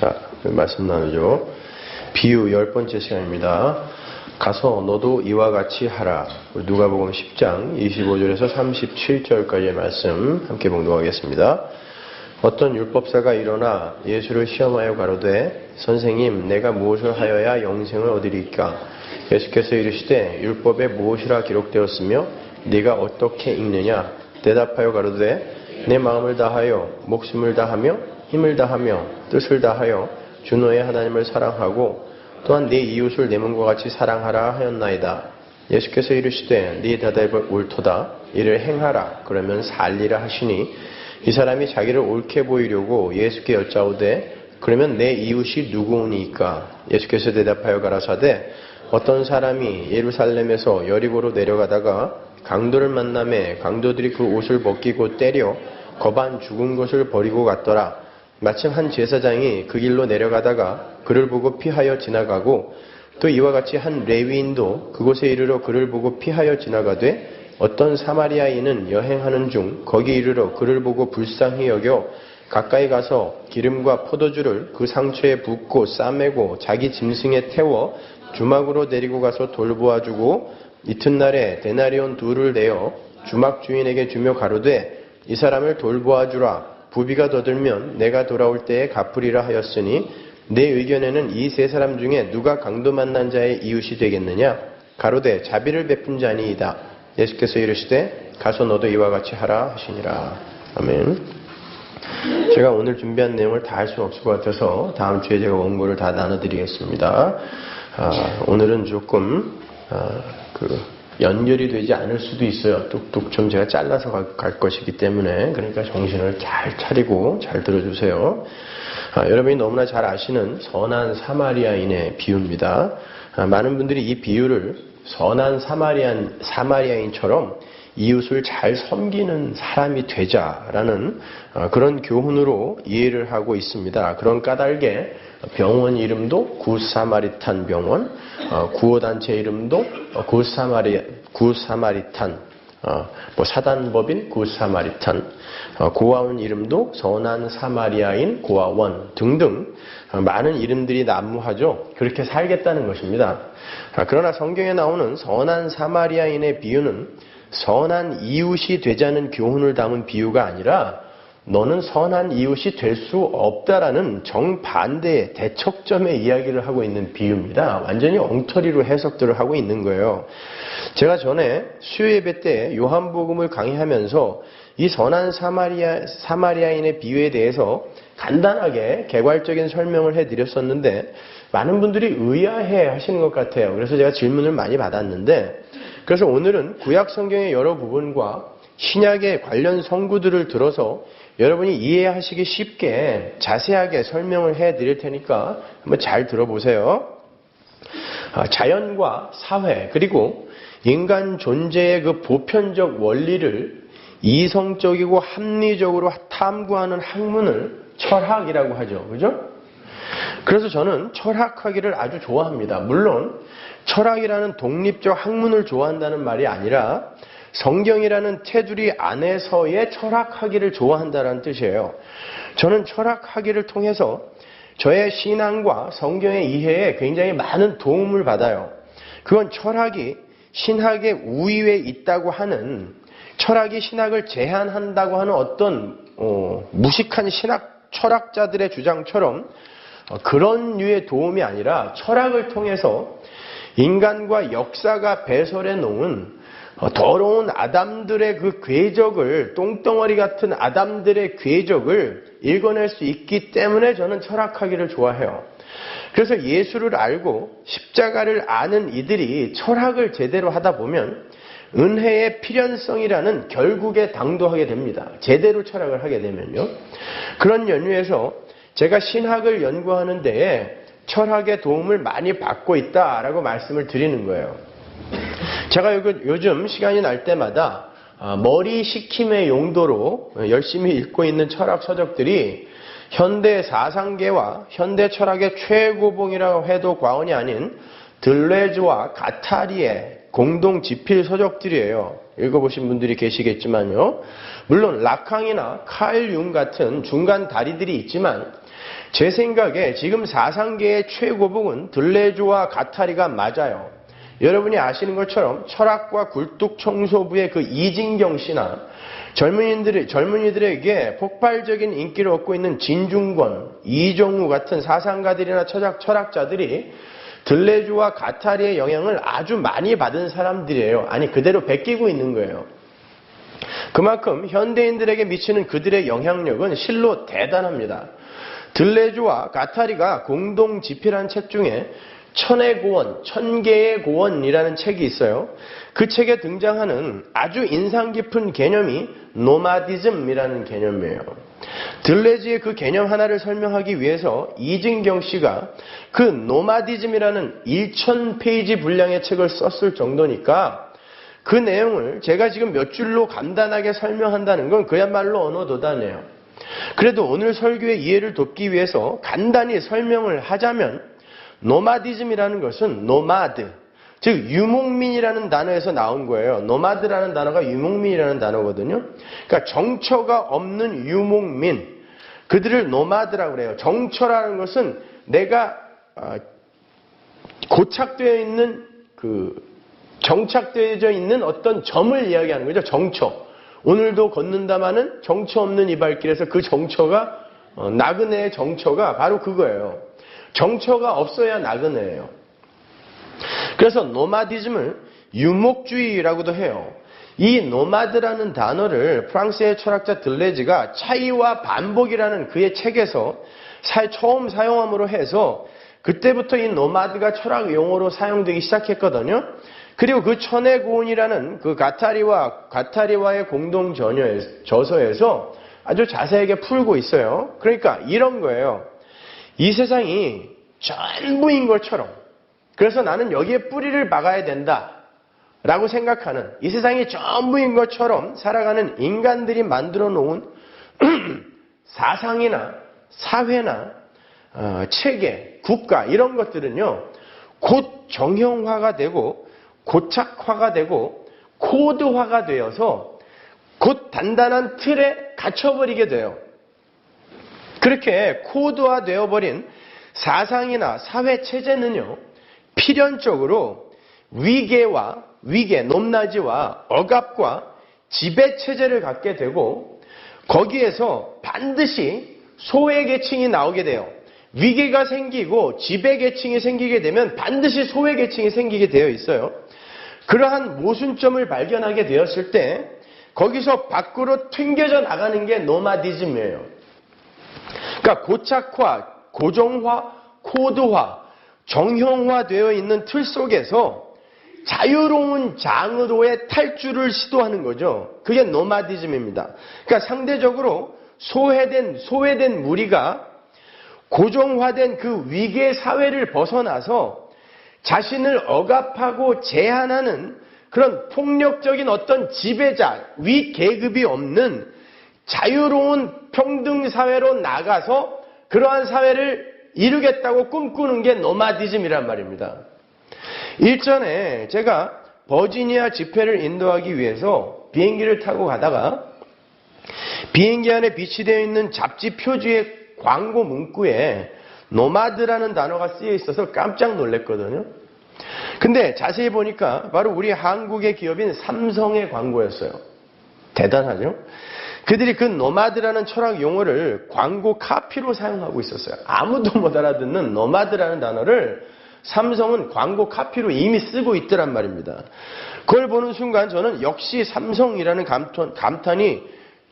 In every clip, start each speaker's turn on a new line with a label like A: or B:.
A: 자, 말씀 나누죠. 비유 10번째 시간입니다. 가서 너도 이와 같이 하라. 누가복음 10장 25절에서 37절까지의 말씀 함께 봉독하겠습니다. 어떤 율법사가 일어나 예수를 시험하여 가로되 선생님 내가 무엇을 하여야 영생을 얻으리까? 예수께서 이르시되 율법에 무엇이라 기록되었으며 네가 어떻게 읽느냐? 대답하여 가로되 내 마음을 다하여 목숨을 다하며 힘을 다하며 뜻을 다하여 주 너의 하나님을 사랑하고 또한 네 이웃을 내 몸과 같이 사랑하라 하였나이다. 예수께서 이르시되 네 대답이 옳도다. 이를 행하라. 그러면 살리라 하시니 이 사람이 자기를 옳게 보이려고 예수께 여짜오되 그러면 내 이웃이 누구니까? 예수께서 대답하여 가라사대 어떤 사람이 예루살렘에서 여리고로 내려가다가 강도를 만나매 강도들이 그 옷을 벗기고 때려 거반 죽은 것을 버리고 갔더라. 마침 한 제사장이 그 길로 내려가다가 그를 보고 피하여 지나가고 또 이와 같이 한 레위인도 그곳에 이르러 그를 보고 피하여 지나가되 어떤 사마리아인은 여행하는 중 거기 이르러 그를 보고 불쌍히 여겨 가까이 가서 기름과 포도주를 그 상처에 붓고 싸매고 자기 짐승에 태워 주막으로 데리고 가서 돌보아주고 이튿날에 데나리온 2를 내어 주막 주인에게 주며 가로되 이 사람을 돌보아주라. 부비가 더 들면 내가 돌아올 때에 갚으리라 하였으니 내 의견에는 이 세 사람 중에 누가 강도 만난 자의 이웃이 되겠느냐? 가로되 자비를 베푼 자니이다. 예수께서 이르시되 가서 너도 이와 같이 하라 하시니라. 아멘. 제가 오늘 준비한 내용을 다 할 수는 없을 것 같아서 다음 주에 제가 원고를 다 나눠드리겠습니다. 오늘은 조금 연결이 되지 않을 수도 있어요. 뚝뚝 좀 제가 잘라서 갈 것이기 때문에 그러니까 정신을 잘 차리고 잘 들어주세요. 여러분이 너무나 잘 아시는 선한 사마리아인의 비유입니다. 많은 분들이 이 비유를 선한 사마리아인처럼 이웃을 잘 섬기는 사람이 되자라는 그런 교훈으로 이해를 하고 있습니다. 그런 까닭에 병원 이름도 굿사마리탄 병원, 구호단체 이름도 굿사마리탄, 사단법인 굿사마리탄, 고아원 이름도 선한 사마리아인 고아원 등등 많은 이름들이 난무하죠. 그렇게 살겠다는 것입니다. 그러나 성경에 나오는 선한 사마리아인의 비유는 선한 이웃이 되자는 교훈을 담은 비유가 아니라 너는 선한 이웃이 될 수 없다라는 정반대의 대척점의 이야기를 하고 있는 비유입니다. 완전히 엉터리로 해석들을 하고 있는 거예요. 제가 전에 수요예배 때 요한복음을 강의하면서 이 선한 사마리아인의 비유에 대해서 간단하게 개괄적인 설명을 해드렸었는데 많은 분들이 의아해 하시는 것 같아요. 그래서 제가 질문을 많이 받았는데 그래서 오늘은 구약 성경의 여러 부분과 신약의 관련 성구들을 들어서 여러분이 이해하시기 쉽게 자세하게 설명을 해드릴 테니까 한번 잘 들어보세요. 자연과 사회 그리고 인간 존재의 그 보편적 원리를 이성적이고 합리적으로 탐구하는 학문을 철학이라고 하죠. 그죠? 그래서 저는 철학하기를 아주 좋아합니다. 물론 철학이라는 독립적 학문을 좋아한다는 말이 아니라 성경이라는 테두리 안에서의 철학하기를 좋아한다는 뜻이에요. 저는 철학하기를 통해서 저의 신앙과 성경의 이해에 굉장히 많은 도움을 받아요. 그건 철학이 신학의 우위에 있다고 하는 철학이 신학을 제한한다고 하는 어떤 무식한 철학자들의 주장처럼 그런 류의 도움이 아니라 철학을 통해서 인간과 역사가 배설해 놓은 더러운 아담들의 그 궤적을 똥덩어리 같은 아담들의 궤적을 읽어낼 수 있기 때문에 저는 철학하기를 좋아해요. 그래서 예수를 알고 십자가를 아는 이들이 철학을 제대로 하다 보면 은혜의 필연성이라는 결국에 당도하게 됩니다. 제대로 철학을 하게 되면요. 그런 연유에서 제가 신학을 연구하는 데에 철학의 도움을 많이 받고 있다라고 말씀을 드리는 거예요. 제가 요즘 시간이 날 때마다 머리 식힘의 용도로 열심히 읽고 있는 철학 서적들이 현대 사상계와 현대 철학의 최고봉이라고 해도 과언이 아닌 들레즈와 가타리의 공동 집필 서적들이에요. 읽어보신 분들이 계시겠지만요. 물론 라캉이나 칼 융 같은 중간 다리들이 있지만 제 생각에 지금 사상계의 최고봉은 들레주와 가타리가 맞아요. 여러분이 아시는 것처럼 철학과 굴뚝청소부의 그 이진경 씨나 젊은이들에게 폭발적인 인기를 얻고 있는 진중권, 이종우 같은 사상가들이나 철학자들이 들레주와 가타리의 영향을 아주 많이 받은 사람들이에요. 아니, 그대로 베끼고 있는 거예요. 그만큼 현대인들에게 미치는 그들의 영향력은 실로 대단합니다. 들레주와 가타리가 공동 집필한 책 중에 천의 고원, 천개의 고원이라는 책이 있어요. 그 책에 등장하는 아주 인상 깊은 개념이 노마디즘이라는 개념이에요. 들레주의 그 개념 하나를 설명하기 위해서 이진경 씨가 그 노마디즘이라는 1000페이지 분량의 책을 썼을 정도니까 그 내용을 제가 지금 몇 줄로 간단하게 설명한다는 건 그야말로 언어도단이에요. 그래도 오늘 설교의 이해를 돕기 위해서 간단히 설명을 하자면 노마디즘이라는 것은 노마드, 즉 유목민이라는 단어에서 나온 거예요. 노마드라는 단어가 유목민이라는 단어거든요. 그러니까 정처가 없는 유목민, 그들을 노마드라고 그래요. 정처라는 것은 내가 고착되어 있는 정착되어져 있는 어떤 점을 이야기하는 거죠. 정처. 오늘도 걷는다마는 정처 없는 이 발길에서 그 정처가 나그네의 정처가 바로 그거예요. 정처가 없어야 나그네예요. 그래서 노마디즘을 유목주의라고도 해요. 이 노마드라는 단어를 프랑스의 철학자 들레즈가 차이와 반복이라는 그의 책에서 처음 사용함으로 해서 그때부터 이 노마드가 철학 용어로 사용되기 시작했거든요. 그리고 그 천의 고운이라는 그 가타리와의 공동 저서에서 아주 자세하게 풀고 있어요. 그러니까 이런 거예요. 이 세상이 전부인 것처럼, 그래서 나는 여기에 뿌리를 박아야 된다 라고 생각하는, 이 세상이 전부인 것처럼 살아가는 인간들이 만들어 놓은 사상이나 사회나 체계, 국가 이런 것들은요 곧 정형화가 되고 고착화가 되고 코드화가 되어서 곧 단단한 틀에 갇혀버리게 돼요. 그렇게 코드화 되어버린 사상이나 사회체제는요 필연적으로 위계, 높낮이와 억압과 지배체제를 갖게 되고 거기에서 반드시 소외계층이 나오게 돼요. 위계가 생기고 지배계층이 생기게 되면 반드시 소외계층이 생기게 되어 있어요. 그러한 모순점을 발견하게 되었을 때 거기서 밖으로 튕겨져 나가는 게 노마디즘이에요. 그러니까 고착화, 고정화, 코드화, 정형화되어 있는 틀 속에서 자유로운 장으로의 탈주를 시도하는 거죠. 그게 노마디즘입니다. 그러니까 상대적으로 소외된 무리가 고정화된 그 위계 사회를 벗어나서 자신을 억압하고 제한하는 그런 폭력적인 어떤 지배자, 위 계급이 없는 자유로운 평등 사회로 나가서 그러한 사회를 이루겠다고 꿈꾸는 게 노마디즘이란 말입니다. 일전에 제가 버지니아 집회를 인도하기 위해서 비행기를 타고 가다가 비행기 안에 비치되어 있는 잡지 표지의 광고 문구에 노마드라는 단어가 쓰여 있어서 깜짝 놀랐거든요. 근데 자세히 보니까 바로 우리 한국의 기업인 삼성의 광고였어요. 대단하죠? 그들이 그 노마드라는 철학 용어를 광고 카피로 사용하고 있었어요. 아무도 못 알아듣는 노마드라는 단어를 삼성은 광고 카피로 이미 쓰고 있더란 말입니다. 그걸 보는 순간 저는 역시 삼성이라는 감탄이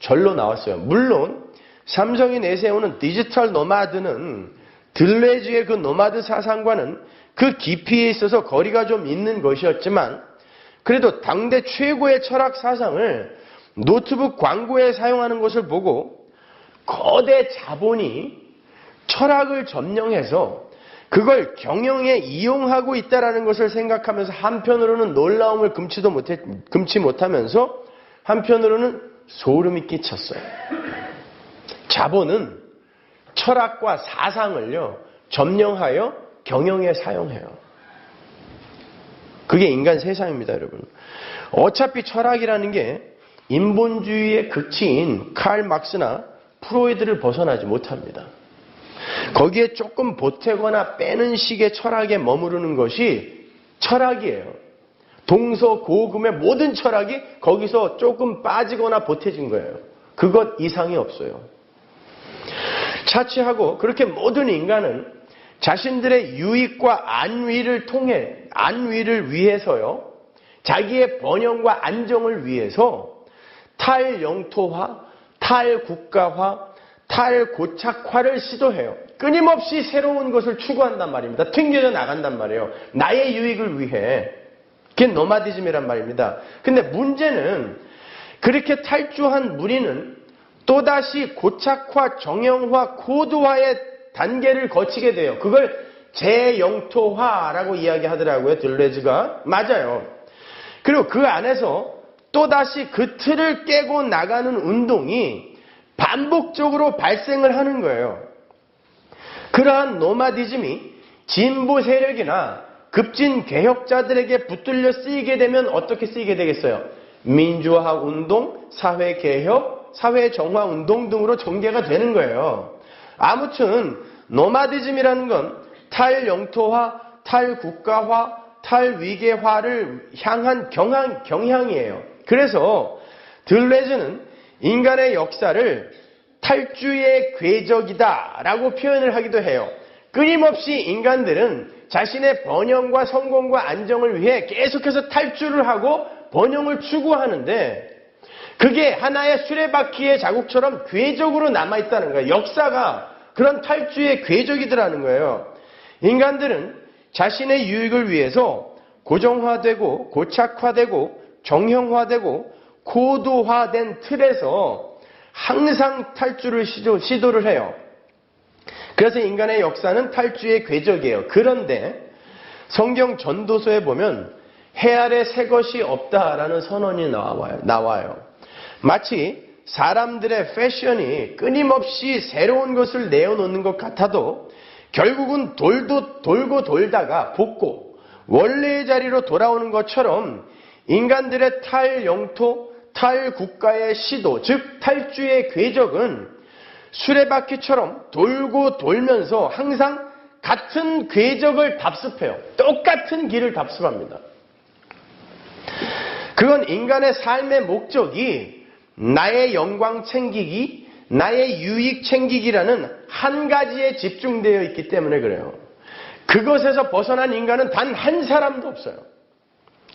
A: 절로 나왔어요. 물론 삼성이 내세우는 디지털 노마드는 들레즈의 그 노마드 사상과는 그 깊이에 있어서 거리가 좀 있는 것이었지만 그래도 당대 최고의 철학 사상을 노트북 광고에 사용하는 것을 보고 거대 자본이 철학을 점령해서 그걸 경영에 이용하고 있다는 것을 생각하면서 한편으로는 놀라움을 금치 못하면서 한편으로는 소름이 끼쳤어요. 자본은 철학과 사상을요 점령하여 경영에 사용해요. 그게 인간 세상입니다, 여러분. 어차피 철학이라는 게 인본주의의 극치인 칼 막스나 프로이드를 벗어나지 못합니다. 거기에 조금 보태거나 빼는 식의 철학에 머무르는 것이 철학이에요. 동서고금의 모든 철학이 거기서 조금 빠지거나 보태진 거예요. 그것 이상이 없어요. 차치하고 그렇게 모든 인간은 자신들의 유익과 안위를 위해서요, 자기의 번영과 안정을 위해서 탈영토화, 탈국가화, 탈고착화를 시도해요. 끊임없이 새로운 것을 추구한단 말입니다. 튕겨져 나간단 말이에요. 나의 유익을 위해. 그게 노마디즘이란 말입니다. 근데 문제는 그렇게 탈주한 무리는 또다시 고착화, 정형화, 고도화의 단계를 거치게 돼요. 그걸 재영토화라고 이야기하더라고요. 들레즈가. 맞아요. 그리고 그 안에서 또다시 그 틀을 깨고 나가는 운동이 반복적으로 발생을 하는 거예요. 그러한 노마디즘이 진보 세력이나 급진 개혁자들에게 붙들려 쓰이게 되면 어떻게 쓰이게 되겠어요? 민주화 운동, 사회 개혁, 사회 정화 운동 등으로 전개가 되는 거예요. 아무튼 노마디즘이라는 건 탈영토화, 탈국가화, 탈위계화를 향한 경향이에요. 그래서 들레즈는 인간의 역사를 탈주의 궤적이다 라고 표현을 하기도 해요. 끊임없이 인간들은 자신의 번영과 성공과 안정을 위해 계속해서 탈주를 하고 번영을 추구하는데 그게 하나의 수레바퀴의 자국처럼 궤적으로 남아있다는 거예요. 역사가 그런 탈주의 궤적이더라는 거예요. 인간들은 자신의 유익을 위해서 고정화되고 고착화되고 정형화되고 고도화된 틀에서 항상 탈주를 시도를 해요. 그래서 인간의 역사는 탈주의 궤적이에요. 그런데 성경 전도서에 보면 해 아래 새 것이 없다라는 선언이 나와요. 마치 사람들의 패션이 끊임없이 새로운 것을 내어놓는 것 같아도 결국은 돌고 돌다가 볶고 원래의 자리로 돌아오는 것처럼 인간들의 탈영토, 탈국가의 시도, 즉 탈주의 궤적은 수레바퀴처럼 돌고 돌면서 항상 같은 궤적을 답습해요. 똑같은 길을 답습합니다. 그건 인간의 삶의 목적이 나의 영광 챙기기, 나의 유익 챙기기라는 한 가지에 집중되어 있기 때문에 그래요. 그것에서 벗어난 인간은 단 한 사람도 없어요.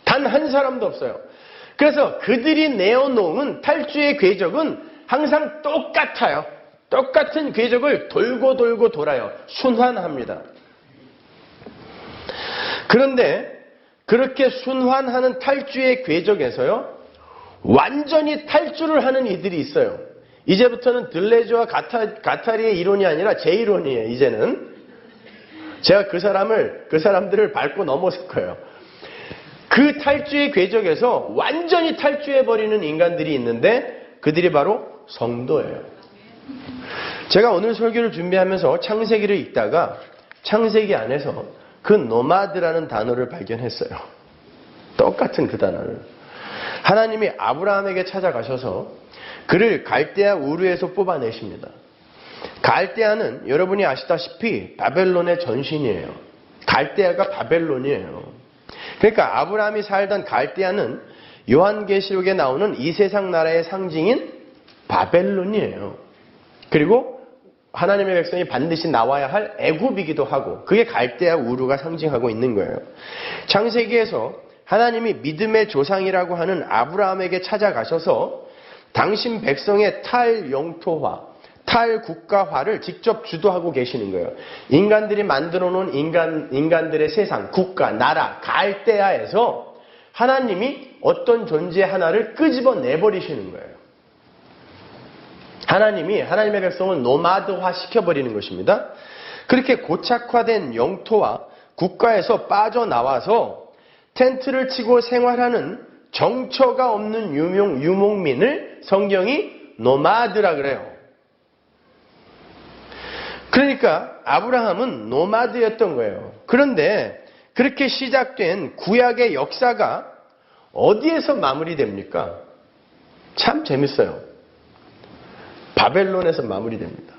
A: 단 한 사람도 없어요. 그래서 그들이 내어놓은 탈주의 궤적은 항상 똑같아요. 똑같은 궤적을 돌고 돌고 돌아요. 순환합니다. 그런데 그렇게 순환하는 탈주의 궤적에서요, 완전히 탈주를 하는 이들이 있어요. 이제부터는 들레즈와 가타리의 이론이 아니라 제 이론이에요. 이제는 제가 그 사람들을 밟고 넘어설 거예요. 그 탈주의 궤적에서 완전히 탈주해버리는 인간들이 있는데 그들이 바로 성도예요. 제가 오늘 설교를 준비하면서 창세기를 읽다가 창세기 안에서 그 노마드라는 단어를 발견했어요. 똑같은 그 단어를. 하나님이 아브라함에게 찾아가셔서 그를 갈대아 우르에서 뽑아내십니다. 갈대아는 여러분이 아시다시피 바벨론의 전신이에요. 갈대아가 바벨론이에요. 그러니까 아브라함이 살던 갈대아는 요한계시록에 나오는 이 세상 나라의 상징인 바벨론이에요. 그리고 하나님의 백성이 반드시 나와야 할 애굽이기도 하고 그게 갈대아 우르가 상징하고 있는 거예요. 창세기에서 하나님이 믿음의 조상이라고 하는 아브라함에게 찾아가셔서 당신 백성의 탈영토화, 탈국가화를 직접 주도하고 계시는 거예요. 인간들이 만들어 놓은 인간들의 세상, 국가, 나라, 갈대아에서 하나님이 어떤 존재 하나를 끄집어 내버리시는 거예요. 하나님이 하나님의 백성을 노마드화 시켜버리는 것입니다. 그렇게 고착화된 영토와 국가에서 빠져나와서 텐트를 치고 생활하는 정처가 없는 유목민을 성경이 노마드라 그래요. 그러니까 아브라함은 노마드였던 거예요. 그런데 그렇게 시작된 구약의 역사가 어디에서 마무리됩니까? 참 재밌어요. 바벨론에서 마무리됩니다.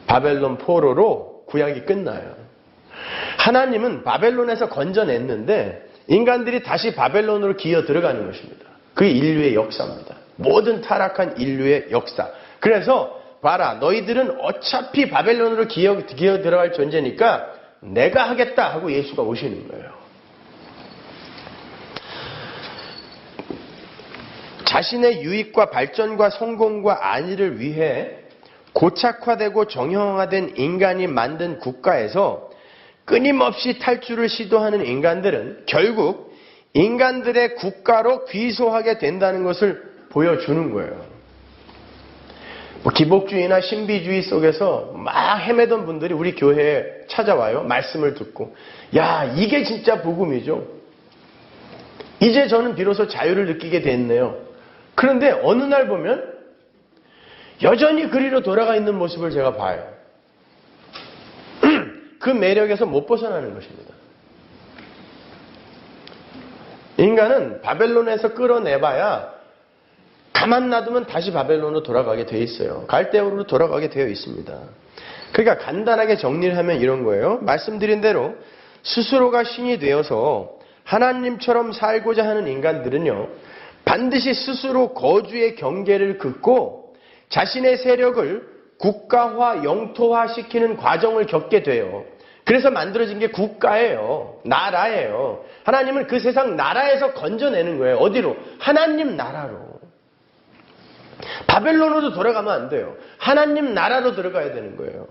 A: 바벨론 포로로 구약이 끝나요. 하나님은 바벨론에서 건져냈는데 인간들이 다시 바벨론으로 기어 들어가는 것입니다. 그게 인류의 역사입니다. 모든 타락한 인류의 역사. 그래서 봐라, 너희들은 어차피 바벨론으로 기어 들어갈 존재니까 내가 하겠다 하고 예수가 오시는 거예요. 자신의 유익과 발전과 성공과 안위를 위해 고착화되고 정형화된 인간이 만든 국가에서 끊임없이 탈출을 시도하는 인간들은 결국 인간들의 국가로 귀소하게 된다는 것을 보여주는 거예요. 기복주의나 신비주의 속에서 막 헤매던 분들이 우리 교회에 찾아와요. 말씀을 듣고. 야, 이게 진짜 복음이죠. 이제 저는 비로소 자유를 느끼게 됐네요. 그런데 어느 날 보면 여전히 그리로 돌아가 있는 모습을 제가 봐요. 그 매력에서 못 벗어나는 것입니다. 인간은 바벨론에서 끌어내봐야 가만 놔두면 다시 바벨론으로 돌아가게 돼 있어요. 갈대우로 돌아가게 되어 있습니다. 그러니까 간단하게 정리를 하면 이런 거예요. 말씀드린 대로 스스로가 신이 되어서 하나님처럼 살고자 하는 인간들은요, 반드시 스스로 거주의 경계를 긋고 자신의 세력을 국가화, 영토화시키는 과정을 겪게 돼요. 그래서 만들어진 게 국가예요. 나라예요. 하나님은 그 세상 나라에서 건져내는 거예요. 어디로? 하나님 나라로. 바벨론으로 돌아가면 안 돼요. 하나님 나라로 들어가야 되는 거예요.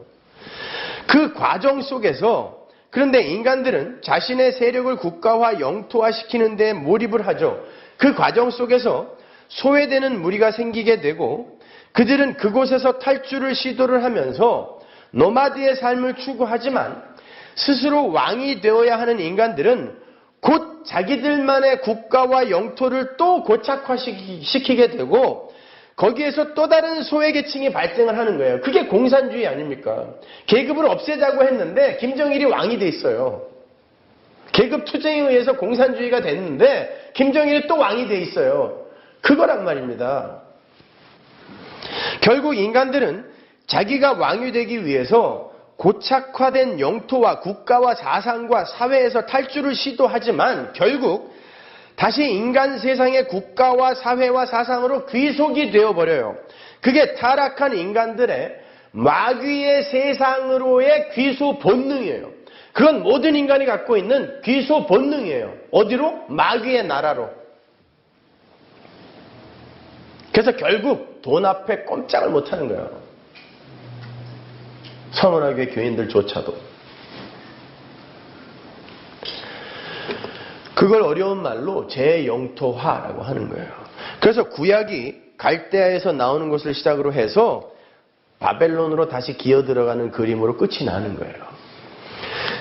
A: 그 과정 속에서 그런데 인간들은 자신의 세력을 국가화, 영토화시키는 데 몰입을 하죠. 그 과정 속에서 소외되는 무리가 생기게 되고 그들은 그곳에서 탈출을 시도를 하면서 노마드의 삶을 추구하지만 스스로 왕이 되어야 하는 인간들은 곧 자기들만의 국가와 영토를 또 고착화시키게 되고 거기에서 또 다른 소외계층이 발생을 하는 거예요. 그게 공산주의 아닙니까? 계급을 없애자고 했는데 김정일이 왕이 돼 있어요. 계급 투쟁에 의해서 공산주의가 됐는데 김정일이 또 왕이 돼 있어요. 그거란 말입니다. 결국 인간들은 자기가 왕이 되기 위해서 고착화된 영토와 국가와 사상과 사회에서 탈출을 시도하지만 결국 다시 인간 세상의 국가와 사회와 사상으로 귀속이 되어버려요. 그게 타락한 인간들의 마귀의 세상으로의 귀소 본능이에요. 그건 모든 인간이 갖고 있는 귀소 본능이에요. 어디로? 마귀의 나라로. 그래서 결국 돈 앞에 꼼짝을 못하는 거예요. 서문화교회 교인들조차도. 그걸 어려운 말로 재영토화라고 하는 거예요. 그래서 구약이 갈대아에서 나오는 것을 시작으로 해서 바벨론으로 다시 기어 들어가는 그림으로 끝이 나는 거예요.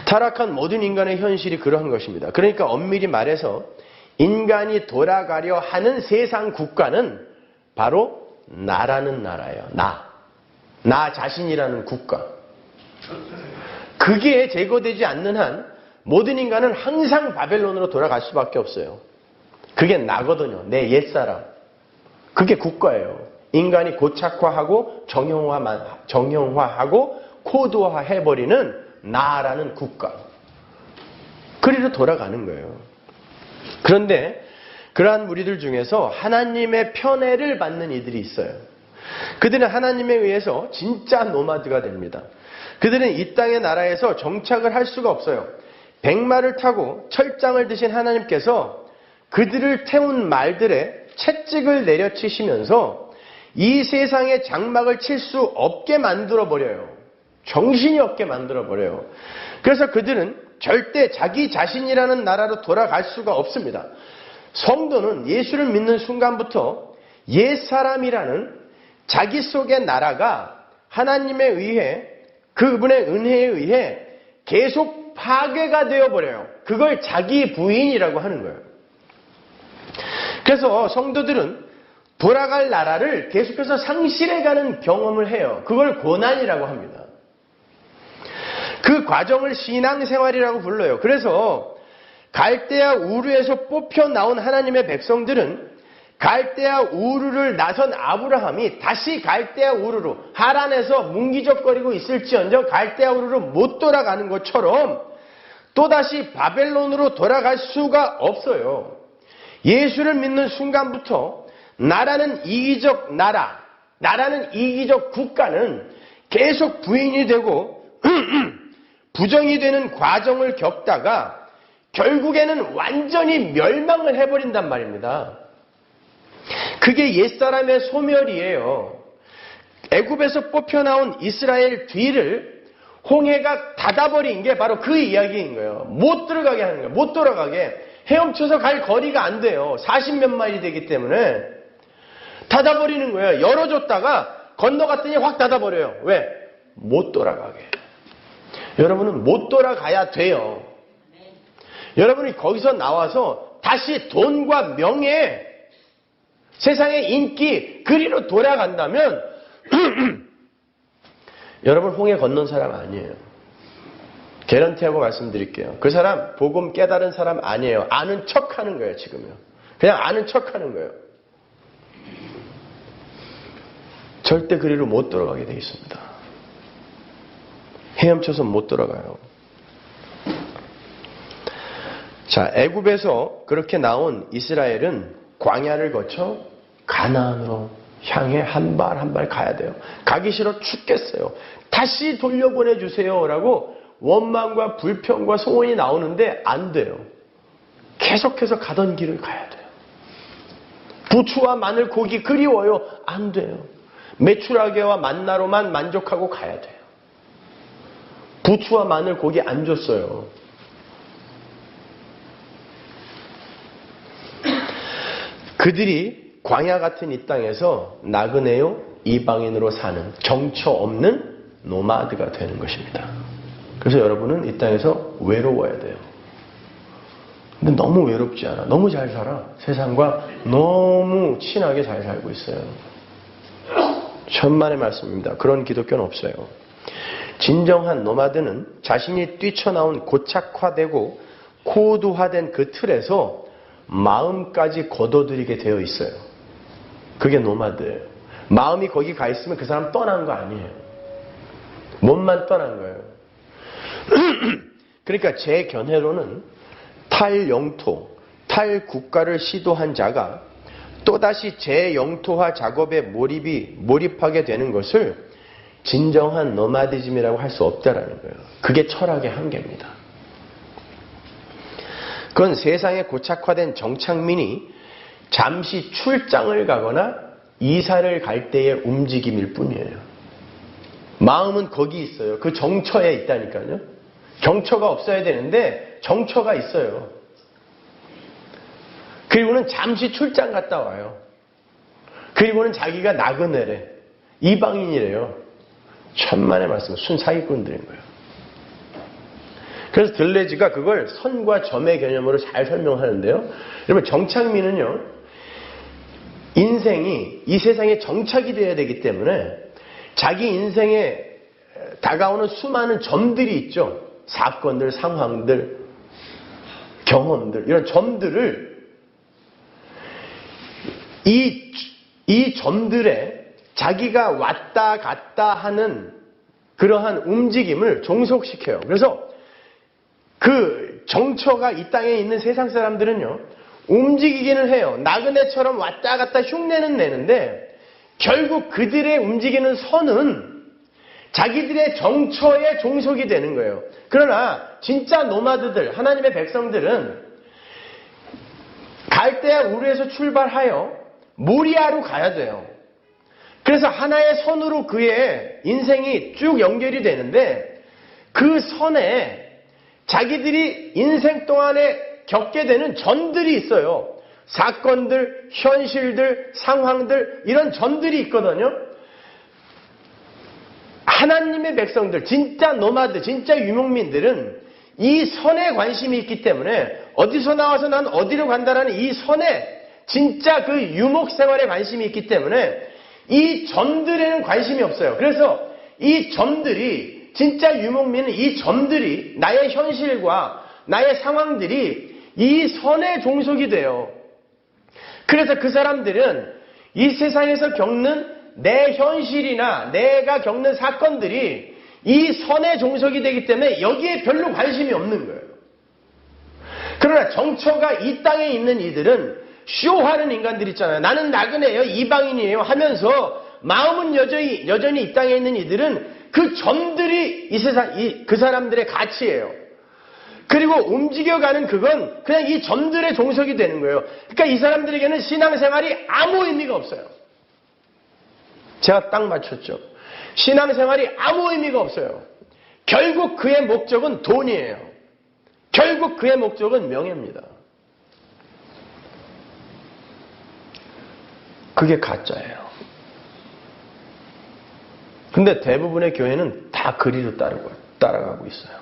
A: 타락한 모든 인간의 현실이 그러한 것입니다. 그러니까 엄밀히 말해서 인간이 돌아가려 하는 세상 국가는 바로 나라는 나라예요. 나 자신이라는 국가. 그게 제거되지 않는 한 모든 인간은 항상 바벨론으로 돌아갈 수밖에 없어요. 그게 나거든요. 내 옛사람. 그게 국가예요. 인간이 고착화하고 정형화하고 코드화해버리는 나라는 국가. 그리로 돌아가는 거예요. 그런데 그러한 무리들 중에서 하나님의 편애를 받는 이들이 있어요. 그들은 하나님에 의해서 진짜 노마드가 됩니다. 그들은 이 땅의 나라에서 정착을 할 수가 없어요. 백마를 타고 철장을 드신 하나님께서 그들을 태운 말들의 채찍을 내려치시면서 이 세상의 장막을 칠 수 없게 만들어버려요. 정신이 없게 만들어버려요. 그래서 그들은 절대 자기 자신이라는 나라로 돌아갈 수가 없습니다. 성도는 예수를 믿는 순간부터 옛사람이라는 자기 속의 나라가 하나님에 의해 그분의 은혜에 의해 계속 파괴가 되어버려요. 그걸 자기 부인이라고 하는 거예요. 그래서 성도들은 돌아갈 나라를 계속해서 상실해가는 경험을 해요. 그걸 고난이라고 합니다. 그 과정을 신앙생활이라고 불러요. 그래서 갈대아 우르에서 뽑혀 나온 하나님의 백성들은 갈대아 우르를 나선 아브라함이 다시 갈대아 우르로 하란에서 문기적거리고 있을지언정 갈대아 우르로 못 돌아가는 것처럼 또다시 바벨론으로 돌아갈 수가 없어요. 예수를 믿는 순간부터 나라는 이기적 나라는 이기적 국가는 계속 부인이 되고 부정이 되는 과정을 겪다가 결국에는 완전히 멸망을 해버린단 말입니다. 그게 옛사람의 소멸이에요. 애굽에서 뽑혀나온 이스라엘 뒤를 홍해가 닫아버린 게 바로 그 이야기인 거예요. 못 들어가게 하는 거예요. 못 돌아가게. 헤엄쳐서 갈 거리가 안 돼요. 40몇 마일이 되기 때문에 닫아버리는 거예요. 열어줬다가 건너갔더니 확 닫아버려요. 왜? 못 돌아가게. 여러분은 못 돌아가야 돼요. 여러분이 거기서 나와서 다시 돈과 명예, 세상의 인기, 그리로 돌아간다면 여러분 홍해 건넌 사람 아니에요. 개런티하고 말씀드릴게요. 그 사람 복음 깨달은 사람 아니에요. 아는 척하는 거예요. 지금요. 그냥 아는 척하는 거예요. 절대 그리로 못 돌아가게 돼 있습니다. 헤엄쳐서 못 돌아가요. 자, 애굽에서 그렇게 나온 이스라엘은 광야를 거쳐 가나안으로 향해 한 발 한 발 가야 돼요. 가기 싫어 죽겠어요. 다시 돌려보내주세요 라고 원망과 불평과 소원이 나오는데 안 돼요. 계속해서 가던 길을 가야 돼요. 부추와 마늘, 고기 그리워요. 안 돼요. 메추라기와 만나로만 만족하고 가야 돼요. 부추와 마늘, 고기 안 줬어요. 그들이 광야 같은 이 땅에서 나그네요 이방인으로 사는 정처 없는 노마드가 되는 것입니다. 그래서 여러분은 이 땅에서 외로워야 돼요. 근데 너무 외롭지 않아. 너무 잘 살아. 세상과 너무 친하게 잘 살고 있어요. 천만의 말씀입니다. 그런 기독교는 없어요. 진정한 노마드는 자신이 뛰쳐나온 고착화되고 코드화된 그 틀에서 마음까지 거둬들이게 되어 있어요. 그게 노마드예요. 마음이 거기 가 있으면 그 사람 떠난 거 아니에요. 몸만 떠난 거예요. 그러니까 제 견해로는 탈영토, 탈국가를 시도한 자가 또다시 재영토화 작업에 몰입하게 되는 것을 진정한 노마디즘이라고 할 수 없다라는 거예요. 그게 철학의 한계입니다. 그건 세상에 고착화된 정착민이 잠시 출장을 가거나 이사를 갈 때의 움직임일 뿐이에요. 마음은 거기 있어요. 그 정처에 있다니까요. 정처가 없어야 되는데 정처가 있어요. 그리고는 잠시 출장 갔다 와요. 그리고는 자기가 나그네래. 이방인이래요. 천만의 말씀, 순사기꾼들인 거예요. 그래서 들레즈가 그걸 선과 점의 개념으로 잘 설명하는데요. 여러분 정착민은요. 인생이 이 세상에 정착이 되어야 되기 때문에 자기 인생에 다가오는 수많은 점들이 있죠. 사건들, 상황들, 경험들 이런 점들을 이 점들에 자기가 왔다 갔다 하는 그러한 움직임을 종속시켜요. 그래서 그 정처가 이 땅에 있는 세상 사람들은요. 움직이기는 해요. 나그네처럼 왔다 갔다 흉내는 내는데 결국 그들의 움직이는 선은 자기들의 정처에 종속이 되는 거예요. 그러나 진짜 노마드들, 하나님의 백성들은 갈대아 우르에서 출발하여 모리아로 가야 돼요. 그래서 하나의 선으로 그의 인생이 쭉 연결이 되는데 그 선에 자기들이 인생 동안에 겪게 되는 점들이 있어요. 사건들, 현실들, 상황들 이런 점들이 있거든요. 하나님의 백성들, 진짜 노마드, 진짜 유목민들은 이 선에 관심이 있기 때문에 어디서 나와서 난 어디로 간다라는 이 선에 진짜 그 유목 생활에 관심이 있기 때문에 이 점들에는 관심이 없어요. 그래서 이 점들이 진짜 유목민은 이 점들이 나의 현실과 나의 상황들이 이 선에 종속이 돼요. 그래서 그 사람들은 이 세상에서 겪는 내 현실이나 내가 겪는 사건들이 이 선의 종속이 되기 때문에 여기에 별로 관심이 없는 거예요. 그러나 정처가 이 땅에 있는 이들은 쇼하는 인간들 있잖아요. 나는 나그네예요, 이방인이에요 하면서 마음은 여전히 이 땅에 있는 이들은 그 점들이 그 사람들의 가치예요. 그리고 움직여가는 그건 그냥 이 점들의 종속이 되는 거예요. 그러니까 이 사람들에게는 신앙생활이 아무 의미가 없어요. 제가 딱 맞췄죠. 신앙생활이 아무 의미가 없어요. 결국 그의 목적은 돈이에요. 결국 그의 목적은 명예입니다. 그게 가짜예요. 근데 대부분의 교회는 다 그리로 따라가고 있어요.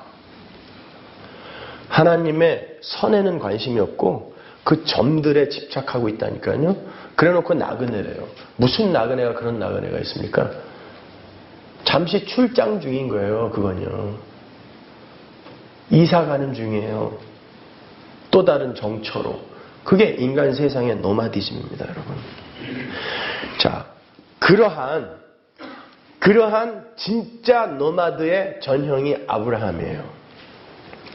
A: 하나님의 선에는 관심이 없고 그 점들에 집착하고 있다니까요. 그래놓고 나그네래요. 무슨 나그네가 그런 나그네가 있습니까? 잠시 출장 중인 거예요. 그건요. 이사 가는 중이에요. 또 다른 정처로. 그게 인간 세상의 노마디즘입니다, 여러분. 자, 그러한 진짜 노마드의 전형이 아브라함이에요.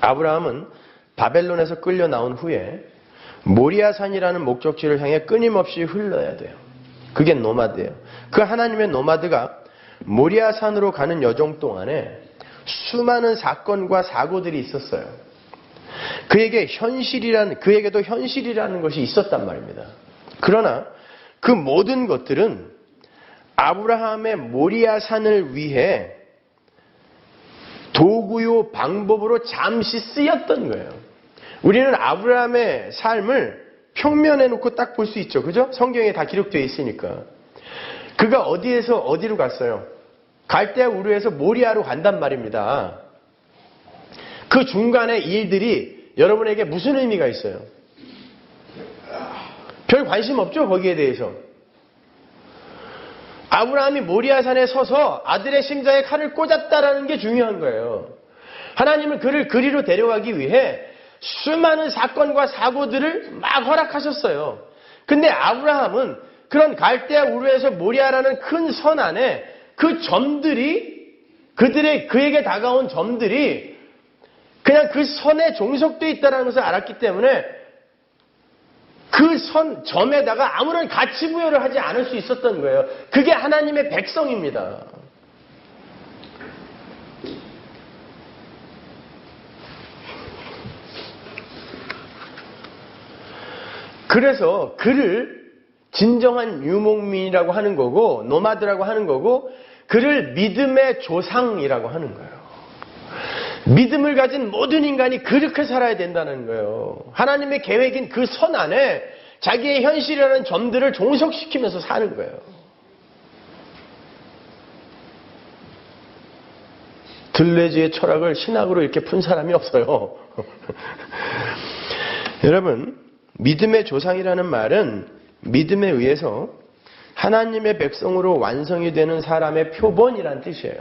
A: 아브라함은 바벨론에서 끌려 나온 후에 모리아산이라는 목적지를 향해 끊임없이 흘러야 돼요. 그게 노마드예요. 그 하나님의 노마드가 모리아산으로 가는 여정 동안에 수많은 사건과 사고들이 있었어요. 그에게도 현실이라는 것이 있었단 말입니다. 그러나 그 모든 것들은 아브라함의 모리아산을 위해 도구요 방법으로 잠시 쓰였던 거예요. 우리는 아브라함의 삶을 평면에 놓고 딱 볼 수 있죠. 그죠? 성경에 다 기록되어 있으니까. 그가 어디에서 어디로 갔어요? 갈대아 우르에서 모리아로 간단 말입니다. 그 중간의 일들이 여러분에게 무슨 의미가 있어요? 별 관심 없죠? 거기에 대해서. 아브라함이 모리아산에 서서 아들의 심장에 칼을 꽂았다라는 게 중요한 거예요. 하나님은 그를 그리로 데려가기 위해 수많은 사건과 사고들을 막 허락하셨어요. 근데 아브라함은 그런 갈대아 우르에서 모리아라는 큰 선 안에 그 점들이 그에게 다가온 점들이 그냥 그 선에 종속되어 있다는 것을 알았기 때문에 그 점에다가 아무런 가치 부여를 하지 않을 수 있었던 거예요. 그게 하나님의 백성입니다. 그래서 그를 진정한 유목민이라고 하는 거고 노마드라고 하는 거고 그를 믿음의 조상이라고 하는 거예요. 믿음을 가진 모든 인간이 그렇게 살아야 된다는 거예요. 하나님의 계획인 그 선 안에 자기의 현실이라는 점들을 종속시키면서 사는 거예요. 들레즈의 철학을 신학으로 이렇게 푼 사람이 없어요. 여러분, 믿음의 조상이라는 말은 믿음에 의해서 하나님의 백성으로 완성이 되는 사람의 표본이란 뜻이에요.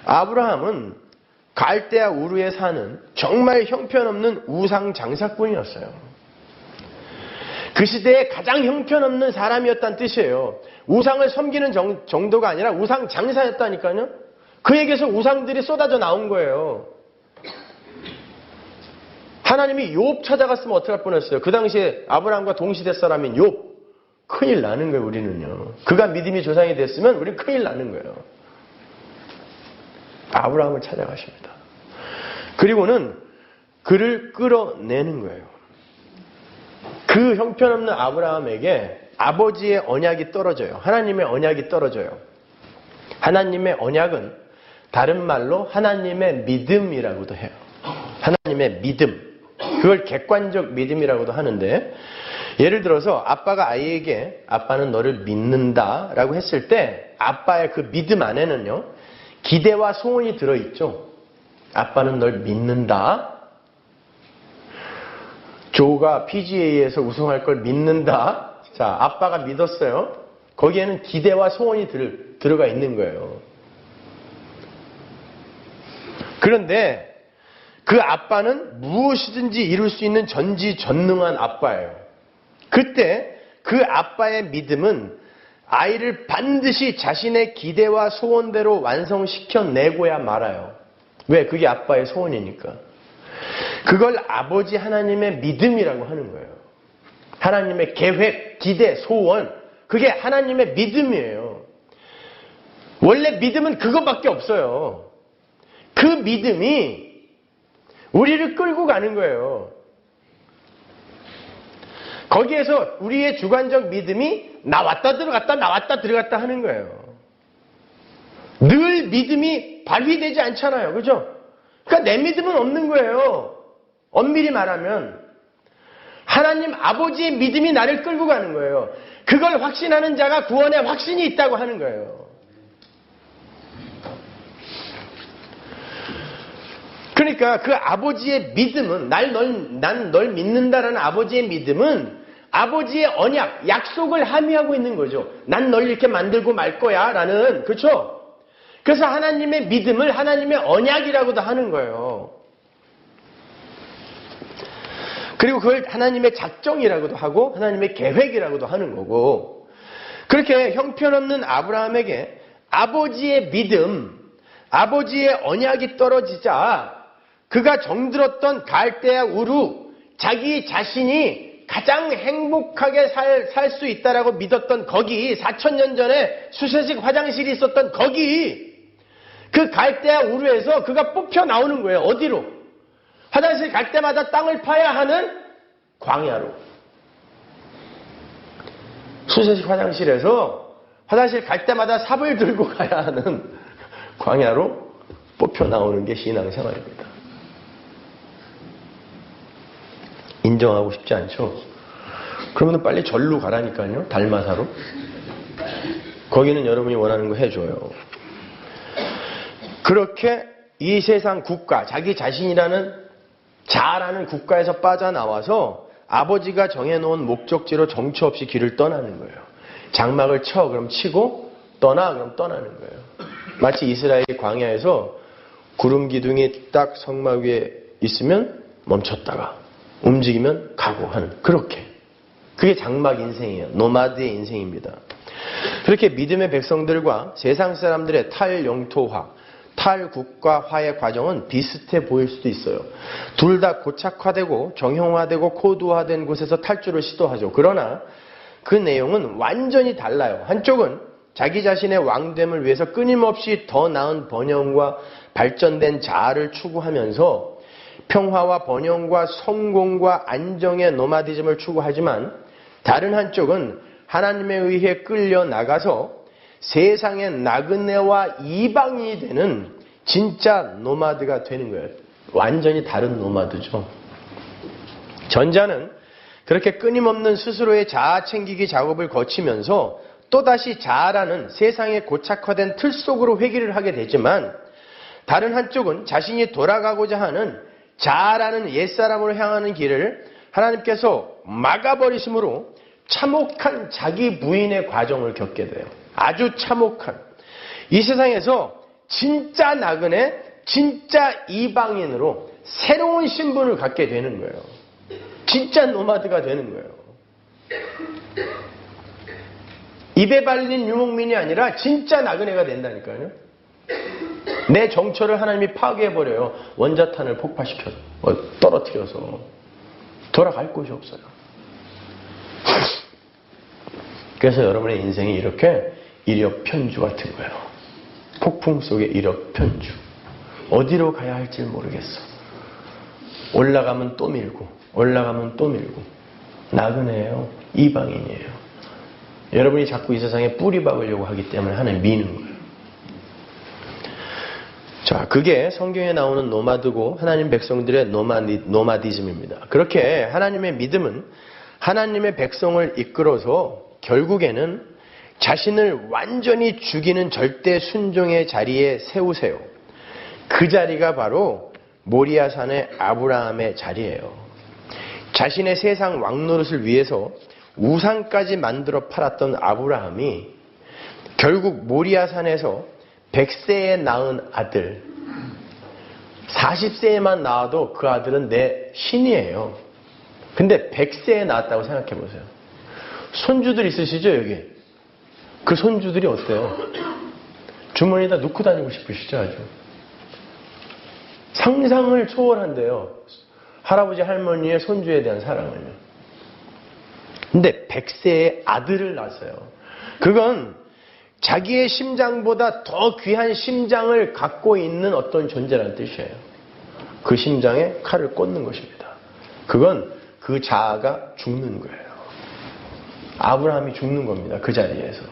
A: 아브라함은 갈대아 우르에 사는 정말 형편없는 우상 장사꾼이었어요. 그 시대에 가장 형편없는 사람이었다는 뜻이에요. 우상을 섬기는 정도가 아니라 우상 장사였다니까요. 그에게서 우상들이 쏟아져 나온 거예요. 하나님이 욥 찾아갔으면 어떡할 뻔했어요. 그 당시에 아브라함과 동시대 사람인 욥. 큰일 나는 거예요, 우리는요. 그가 믿음이 조상이 됐으면 우리는 큰일 나는 거예요. 아브라함을 찾아가십니다. 그리고는 그를 끌어내는 거예요. 그 형편없는 아브라함에게 아버지의 언약이 떨어져요. 하나님의 언약이 떨어져요. 하나님의 언약은 다른 말로 하나님의 믿음이라고도 해요. 하나님의 믿음. 그걸 객관적 믿음이라고도 하는데, 예를 들어서 아빠가 아이에게 아빠는 너를 믿는다 라고 했을 때 아빠의 그 믿음 안에는요 기대와 소원이 들어있죠. 아빠는 널 믿는다. 조가 PGA에서 우승할 걸 믿는다. 자, 아빠가 믿었어요. 거기에는 기대와 소원이 들어가 있는 거예요. 그런데 그 아빠는 무엇이든지 이룰 수 있는 전지전능한 아빠예요. 그때 그 아빠의 믿음은 아이를 반드시 자신의 기대와 소원대로 완성시켜내고야 말아요. 왜? 그게 아빠의 소원이니까. 그걸 아버지 하나님의 믿음이라고 하는 거예요. 하나님의 계획, 기대, 소원. 그게 하나님의 믿음이에요. 원래 믿음은 그것밖에 없어요. 그 믿음이 우리를 끌고 가는 거예요. 거기에서 우리의 주관적 믿음이 나왔다 들어갔다 나왔다 들어갔다 하는 거예요. 늘 믿음이 발휘되지 않잖아요. 그죠? 그러니까 내 믿음은 없는 거예요. 엄밀히 말하면 하나님 아버지의 믿음이 나를 끌고 가는 거예요. 그걸 확신하는 자가 구원의 확신이 있다고 하는 거예요. 그러니까 그 아버지의 믿음은 난 널 믿는다라는 아버지의 믿음은 아버지의 언약, 약속을 함의하고 있는 거죠. 난 널 이렇게 만들고 말 거야 라는, 그렇죠? 그래서 하나님의 믿음을 하나님의 언약이라고도 하는 거예요. 그리고 그걸 하나님의 작정이라고도 하고 하나님의 계획이라고도 하는 거고, 그렇게 형편없는 아브라함에게 아버지의 믿음, 아버지의 언약이 떨어지자 그가 정들었던 갈대아 우루, 자기 자신이 가장 행복하게 살 수 있다라고 믿었던 거기, 4000년 전에 수세식 화장실이 있었던 거기, 그 갈대아 우루에서 그가 뽑혀 나오는 거예요. 어디로? 화장실 갈 때마다 땅을 파야 하는 광야로. 수세식 화장실에서 화장실 갈 때마다 삽을 들고 가야 하는 광야로 뽑혀 나오는 게 신앙생활입니다. 인정하고 싶지 않죠? 그러면 빨리 절로 가라니까요. 달마사로. 거기는 여러분이 원하는 거 해줘요. 그렇게 이 세상 국가, 자기 자신이라는 자라는 국가에서 빠져나와서 아버지가 정해놓은 목적지로 정처 없이 길을 떠나는 거예요. 장막을 쳐, 그럼 치고, 떠나, 그럼 떠나는 거예요. 마치 이스라엘이 광야에서 구름 기둥이 딱 성막 위에 있으면 멈췄다가 움직이면 가고 하는, 그렇게. 그게 장막 인생이에요. 노마드의 인생입니다. 그렇게 믿음의 백성들과 세상 사람들의 탈영토화, 탈국가화의 과정은 비슷해 보일 수도 있어요. 둘 다 고착화되고 정형화되고 코드화된 곳에서 탈주를 시도하죠. 그러나 그 내용은 완전히 달라요. 한쪽은 자기 자신의 왕됨을 위해서 끊임없이 더 나은 번영과 발전된 자아를 추구하면서 평화와 번영과 성공과 안정의 노마디즘을 추구하지만, 다른 한쪽은 하나님에 의해 끌려 나가서 세상의 나그네와 이방인이 되는 진짜 노마드가 되는 거예요. 완전히 다른 노마드죠. 전자는 그렇게 끊임없는 스스로의 자아 챙기기 작업을 거치면서 또다시 자아라는 세상의 고착화된 틀 속으로 회귀를 하게 되지만, 다른 한쪽은 자신이 돌아가고자 하는 자아라는 옛사람으로 향하는 길을 하나님께서 막아버리심으로 참혹한 자기 부인의 과정을 겪게 돼요. 아주 참혹한. 이 세상에서 진짜 나그네, 진짜 이방인으로 새로운 신분을 갖게 되는 거예요. 진짜 노마드가 되는 거예요. 입에 발린 유목민이 아니라 진짜 나그네가 된다니까요. 내 정처를 하나님이 파괴해버려요. 원자탄을 폭파시켜서, 떨어뜨려서. 돌아갈 곳이 없어요. 그래서 여러분의 인생이 이렇게 이력편주 같은 거예요. 폭풍 속의 이력편주. 어디로 가야 할지 모르겠어. 올라가면 또 밀고, 올라가면 또 밀고. 나그네예요. 이방인이에요. 여러분이 자꾸 이 세상에 뿌리 박으려고 하기 때문에 하나님 미는 거예요. 자, 그게 성경에 나오는 노마드고 하나님 백성들의 노마디즘입니다. 그렇게 하나님의 믿음은 하나님의 백성을 이끌어서 결국에는 자신을 완전히 죽이는 절대 순종의 자리에 세우세요. 그 자리가 바로 모리아산의 아브라함의 자리예요. 자신의 세상 왕노릇을 위해서 우상까지 만들어 팔았던 아브라함이 결국 모리아산에서 100세에 낳은 아들, 40세에만 낳아도 그 아들은 내 신이에요. 근데 100세에 낳았다고 생각해 보세요. 손주들 있으시죠, 여기? 그 손주들이 어때요? 주머니에다 넣고 다니고 싶으시죠, 아주? 상상을 초월한대요. 할아버지, 할머니의 손주에 대한 사랑을요. 근데 100세의 아들을 낳았어요. 그건 자기의 심장보다 더 귀한 심장을 갖고 있는 어떤 존재라는 뜻이에요. 그 심장에 칼을 꽂는 것입니다. 그건 그 자아가 죽는 거예요. 아브라함이 죽는 겁니다. 그 자리에서.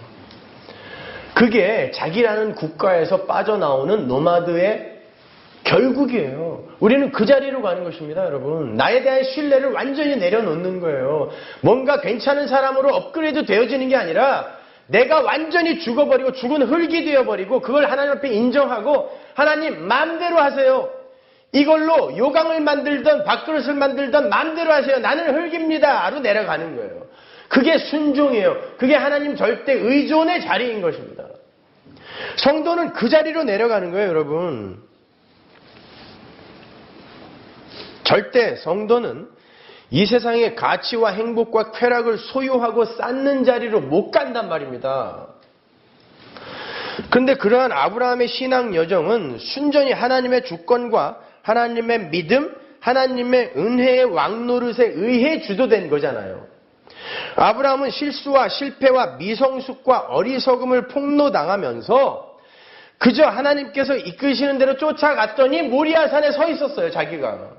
A: 그게 자기라는 국가에서 빠져나오는 노마드의 결국이에요. 우리는 그 자리로 가는 것입니다, 여러분. 나에 대한 신뢰를 완전히 내려놓는 거예요. 뭔가 괜찮은 사람으로 업그레이드 되어지는 게 아니라 내가 완전히 죽어버리고 죽은 흙이 되어버리고 그걸 하나님 앞에 인정하고 하나님 마음대로 하세요. 이걸로 요강을 만들던 밥그릇을 만들던 마음대로 하세요. 나는 흙입니다.로 내려가는 거예요. 그게 순종이에요. 그게 하나님 절대 의존의 자리인 것입니다. 성도는 그 자리로 내려가는 거예요, 여러분. 절대 성도는 이 세상의 가치와 행복과 쾌락을 소유하고 쌓는 자리로 못 간단 말입니다. 그런데 그러한 아브라함의 신앙 여정은 순전히 하나님의 주권과 하나님의 믿음, 하나님의 은혜의 왕노릇에 의해 주도된 거잖아요. 아브라함은 실수와 실패와 미성숙과 어리석음을 폭로당하면서 그저 하나님께서 이끄시는 대로 쫓아갔더니 모리아산에 서 있었어요, 자기가.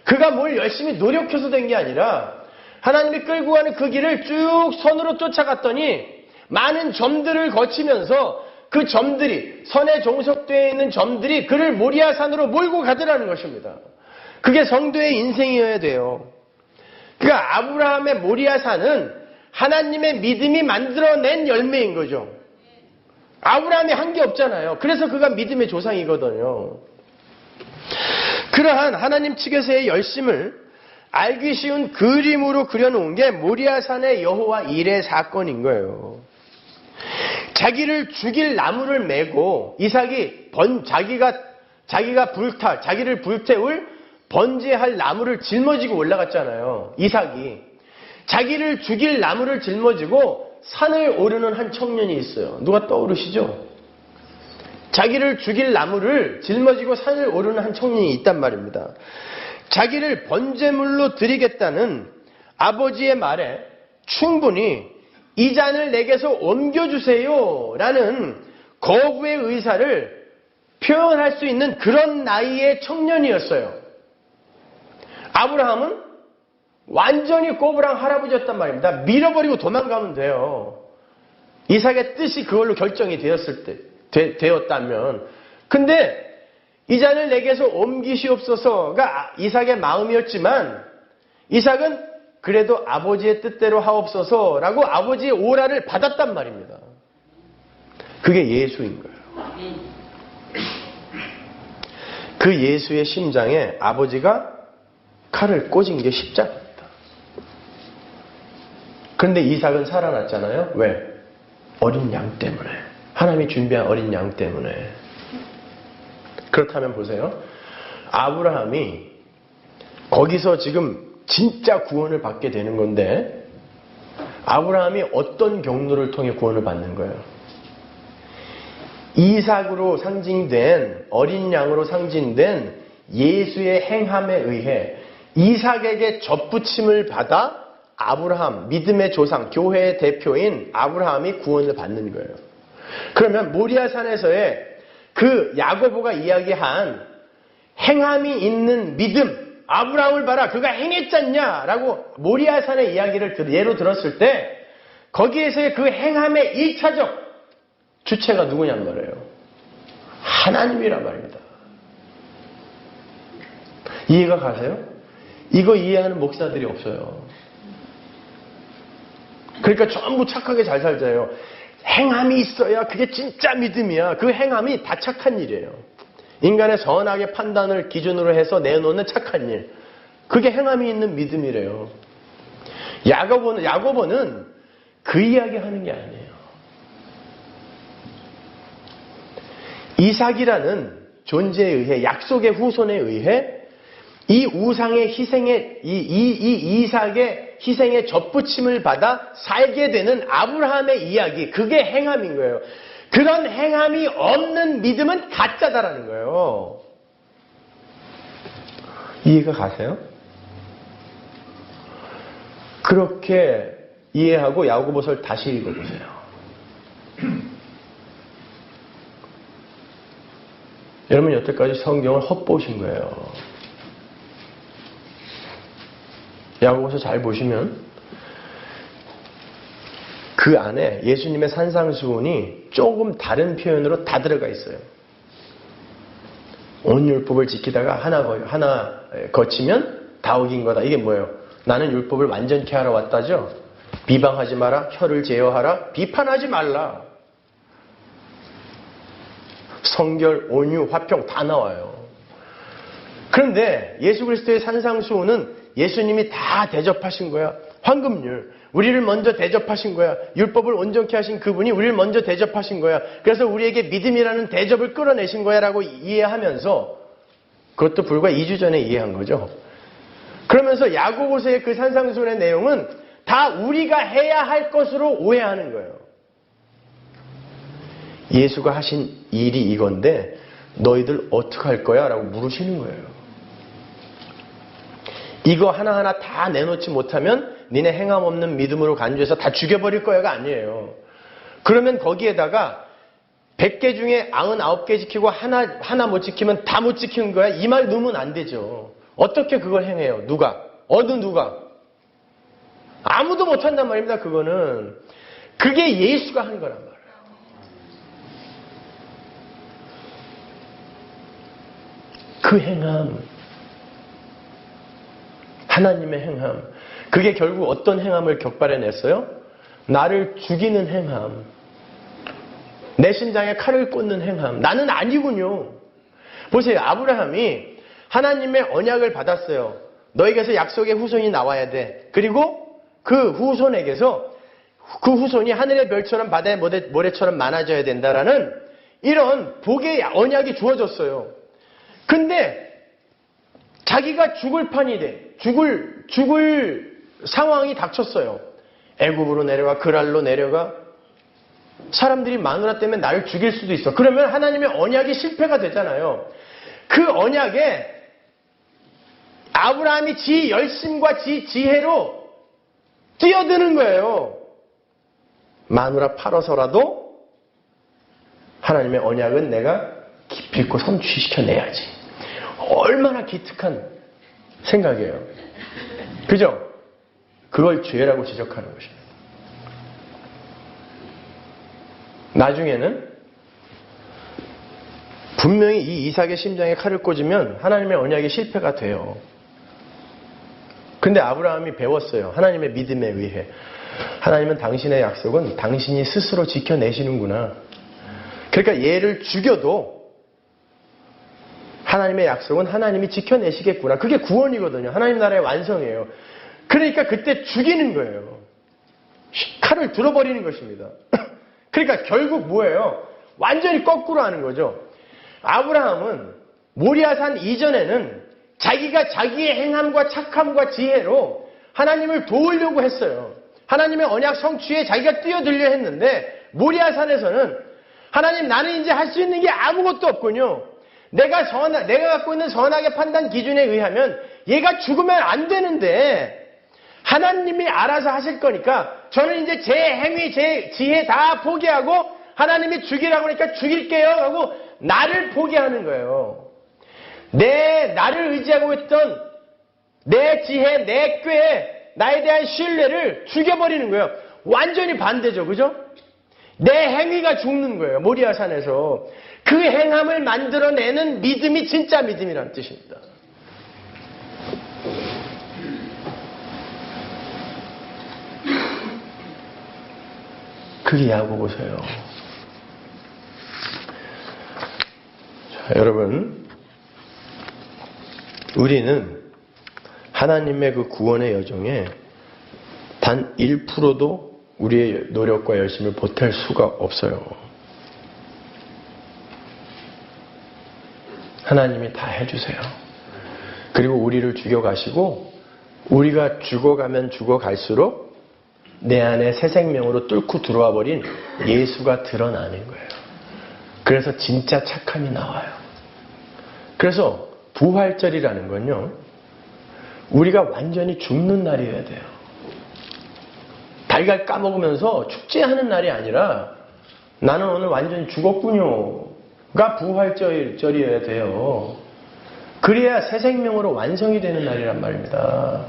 A: 그가 뭘 열심히 노력해서 된 게 아니라 하나님이 끌고 가는 그 길을 쭉 선으로 쫓아갔더니 많은 점들을 거치면서 그 점들이, 선에 종속되어 있는 점들이 그를 모리아산으로 몰고 가더라는 것입니다. 그게 성도의 인생이어야 돼요. 그러니까 아브라함의 모리아산은 하나님의 믿음이 만들어낸 열매인 거죠. 아브라함이 한 게 없잖아요. 그래서 그가 믿음의 조상이거든요. 그러한 하나님 측에서의 열심을 알기 쉬운 그림으로 그려놓은 게 모리아산의 여호와 일의 사건인 거예요. 자기를 죽일 나무를 메고 이삭이 자기를 불태울 번제할 나무를 짊어지고 올라갔잖아요. 이삭이. 자기를 죽일 나무를 짊어지고 산을 오르는 한 청년이 있어요. 누가 떠오르시죠? 자기를 죽일 나무를 짊어지고 산을 오르는 한 청년이 있단 말입니다. 자기를 번제물로 드리겠다는 아버지의 말에 충분히 이 잔을 내게서 옮겨주세요 라는 거부의 의사를 표현할 수 있는 그런 나이의 청년이었어요. 아브라함은 완전히 꼬부랑 할아버지였단 말입니다. 밀어버리고 도망가면 돼요. 이삭의 뜻이 그걸로 결정이 되었다면. 근데 이 잔을 내게서 옮기시옵소서가 이삭의 마음이었지만 이삭은 그래도 아버지의 뜻대로 하옵소서라고 아버지의 오라를 받았단 말입니다. 그게 예수인 거예요. 그 예수의 심장에 아버지가 칼을 꽂은 게 십자가입니다. 그런데 이삭은 살아났잖아요. 왜? 어린 양 때문에. 하나님이 준비한 어린 양 때문에. 그렇다면 보세요. 아브라함이 거기서 지금 진짜 구원을 받게 되는 건데 아브라함이 어떤 경로를 통해 구원을 받는 거예요? 이삭으로 상징된 어린 양으로 상징된 예수의 행함에 의해 이삭에게 접붙임을 받아 아브라함, 믿음의 조상, 교회의 대표인 아브라함이 구원을 받는 거예요. 그러면 모리아산에서의 그 야고보가 이야기한 행함이 있는 믿음, 아브라함을 봐라, 그가 행했잖냐 라고 모리아산의 이야기를 예로 들었을 때 거기에서의 그 행함의 1차적 주체가 누구냔 말이에요. 하나님이란 말입니다. 이해가 가세요? 이거 이해하는 목사들이 없어요. 그러니까 전부 착하게 잘 살자요. 행함이 있어야 그게 진짜 믿음이야. 그 행함이 다 착한 일이에요. 인간의 선악의 판단을 기준으로 해서 내놓는 착한 일. 그게 행함이 있는 믿음이래요. 야고보는 그 이야기 하는 게 아니에요. 이삭이라는 존재에 의해, 약속의 후손에 의해 이 우상의 희생의, 이 이삭의 희생의 접붙임을 받아 살게 되는 아브라함의 이야기, 그게 행함인 거예요. 그런 행함이 없는 믿음은 가짜다라는 거예요. 이해가 가세요? 그렇게 이해하고 야고보서를 다시 읽어보세요. 여러분 여태까지 성경을 헛보신 거예요. 야고보서 잘 보시면 그 안에 예수님의 산상수훈이 조금 다른 표현으로 다 들어가 있어요. 온 율법을 지키다가 하나 거치면 다 어긴 거다. 이게 뭐예요? 나는 율법을 완전케 하러 왔다죠. 비방하지 마라, 혀를 제어하라, 비판하지 말라. 성결, 온유, 화평 다 나와요. 그런데 예수 그리스도의 산상수훈은 예수님이 다 대접하신 거야. 황금률. 우리를 먼저 대접하신 거야. 율법을 온전케 하신 그분이 우리를 먼저 대접하신 거야. 그래서 우리에게 믿음이라는 대접을 끌어내신 거야 라고 이해하면서, 그것도 불과 2주 전에 이해한 거죠. 그러면서 야고보서의 그 산상수훈의 내용은 다 우리가 해야 할 것으로 오해하는 거예요. 예수가 하신 일이 이건데 너희들 어떻게 할 거야? 라고 물으시는 거예요. 이거 하나하나 다 내놓지 못하면 니네 행함 없는 믿음으로 간주해서 다 죽여버릴 거야가 아니에요. 그러면 거기에다가 100개 중에 99개 지키고 하나 못 지키면 다 못 지키는 거야? 이 말 넣으면 안 되죠. 어떻게 그걸 행해요? 누가? 어느 누가? 아무도 못한단 말입니다. 그거는. 그게 예수가 한 거란 말이에요. 그 행함, 하나님의 행함, 그게 결국 어떤 행함을 격발해냈어요? 나를 죽이는 행함, 내 심장에 칼을 꽂는 행함. 나는 아니군요. 보세요. 아브라함이 하나님의 언약을 받았어요. 너에게서 약속의 후손이 나와야 돼. 그리고 그 후손에게서 그 후손이 하늘의 별처럼 바다의 모래처럼 많아져야 된다라는 이런 복의 언약이 주어졌어요. 근데 자기가 죽을 판이 돼. 죽을 상황이 닥쳤어요. 애굽으로 내려가, 그랄로 내려가. 사람들이 마누라 때문에 나를 죽일 수도 있어. 그러면 하나님의 언약이 실패가 되잖아요. 그 언약에 아브라함이 지 열심과 지 지혜로 뛰어드는 거예요. 마누라 팔아서라도 하나님의 언약은 내가 기필코 성취시켜내야지. 얼마나 기특한 생각이에요. 그죠? 그걸 죄라고 지적하는 것입니다. 나중에는 분명히 이 이삭의 심장에 칼을 꽂으면 하나님의 언약이 실패가 돼요. 근데 아브라함이 배웠어요. 하나님의 믿음에 의해. 하나님은 당신의 약속은 당신이 스스로 지켜내시는구나. 그러니까 얘를 죽여도 하나님의 약속은 하나님이 지켜내시겠구나. 그게 구원이거든요. 하나님 나라의 완성이에요. 그러니까 그때 죽이는 거예요. 칼을 들어버리는 것입니다. 그러니까 결국 뭐예요? 완전히 거꾸로 하는 거죠. 아브라함은 모리아산 이전에는 자기가 자기의 행함과 착함과 지혜로 하나님을 도우려고 했어요. 하나님의 언약 성취에 자기가 뛰어들려 했는데 모리아산에서는 하나님 나는 이제 할 수 있는 게 아무것도 없군요. 내가 갖고 있는 선악의 판단 기준에 의하면 얘가 죽으면 안 되는데 하나님이 알아서 하실 거니까 저는 이제 제 행위, 제 지혜 다 포기하고 하나님이 죽이라고 하니까 죽일게요 하고 나를 포기하는 거예요. 나를 의지하고 있던 내 지혜, 내 꾀, 나에 대한 신뢰를 죽여버리는 거예요. 완전히 반대죠. 그죠? 내 행위가 죽는 거예요. 모리아산에서. 그 행함을 만들어내는 믿음이 진짜 믿음이라는 뜻입니다. 그게 야고보서예요. 자, 여러분, 우리는 하나님의 그 구원의 여정에 단 1%도 우리의 노력과 열심을 보탤 수가 없어요. 하나님이 다 해주세요. 그리고 우리를 죽여가시고 우리가 죽어가면 죽어갈수록 내 안에 새 생명으로 뚫고 들어와 버린 예수가 드러나는 거예요. 그래서 진짜 착함이 나와요. 그래서 부활절이라는 건요, 우리가 완전히 죽는 날이어야 돼요. 달걀 까먹으면서 축제하는 날이 아니라 나는 오늘 완전히 죽었군요가 부활절이어야 돼요. 그래야 새 생명으로 완성이 되는 날이란 말입니다.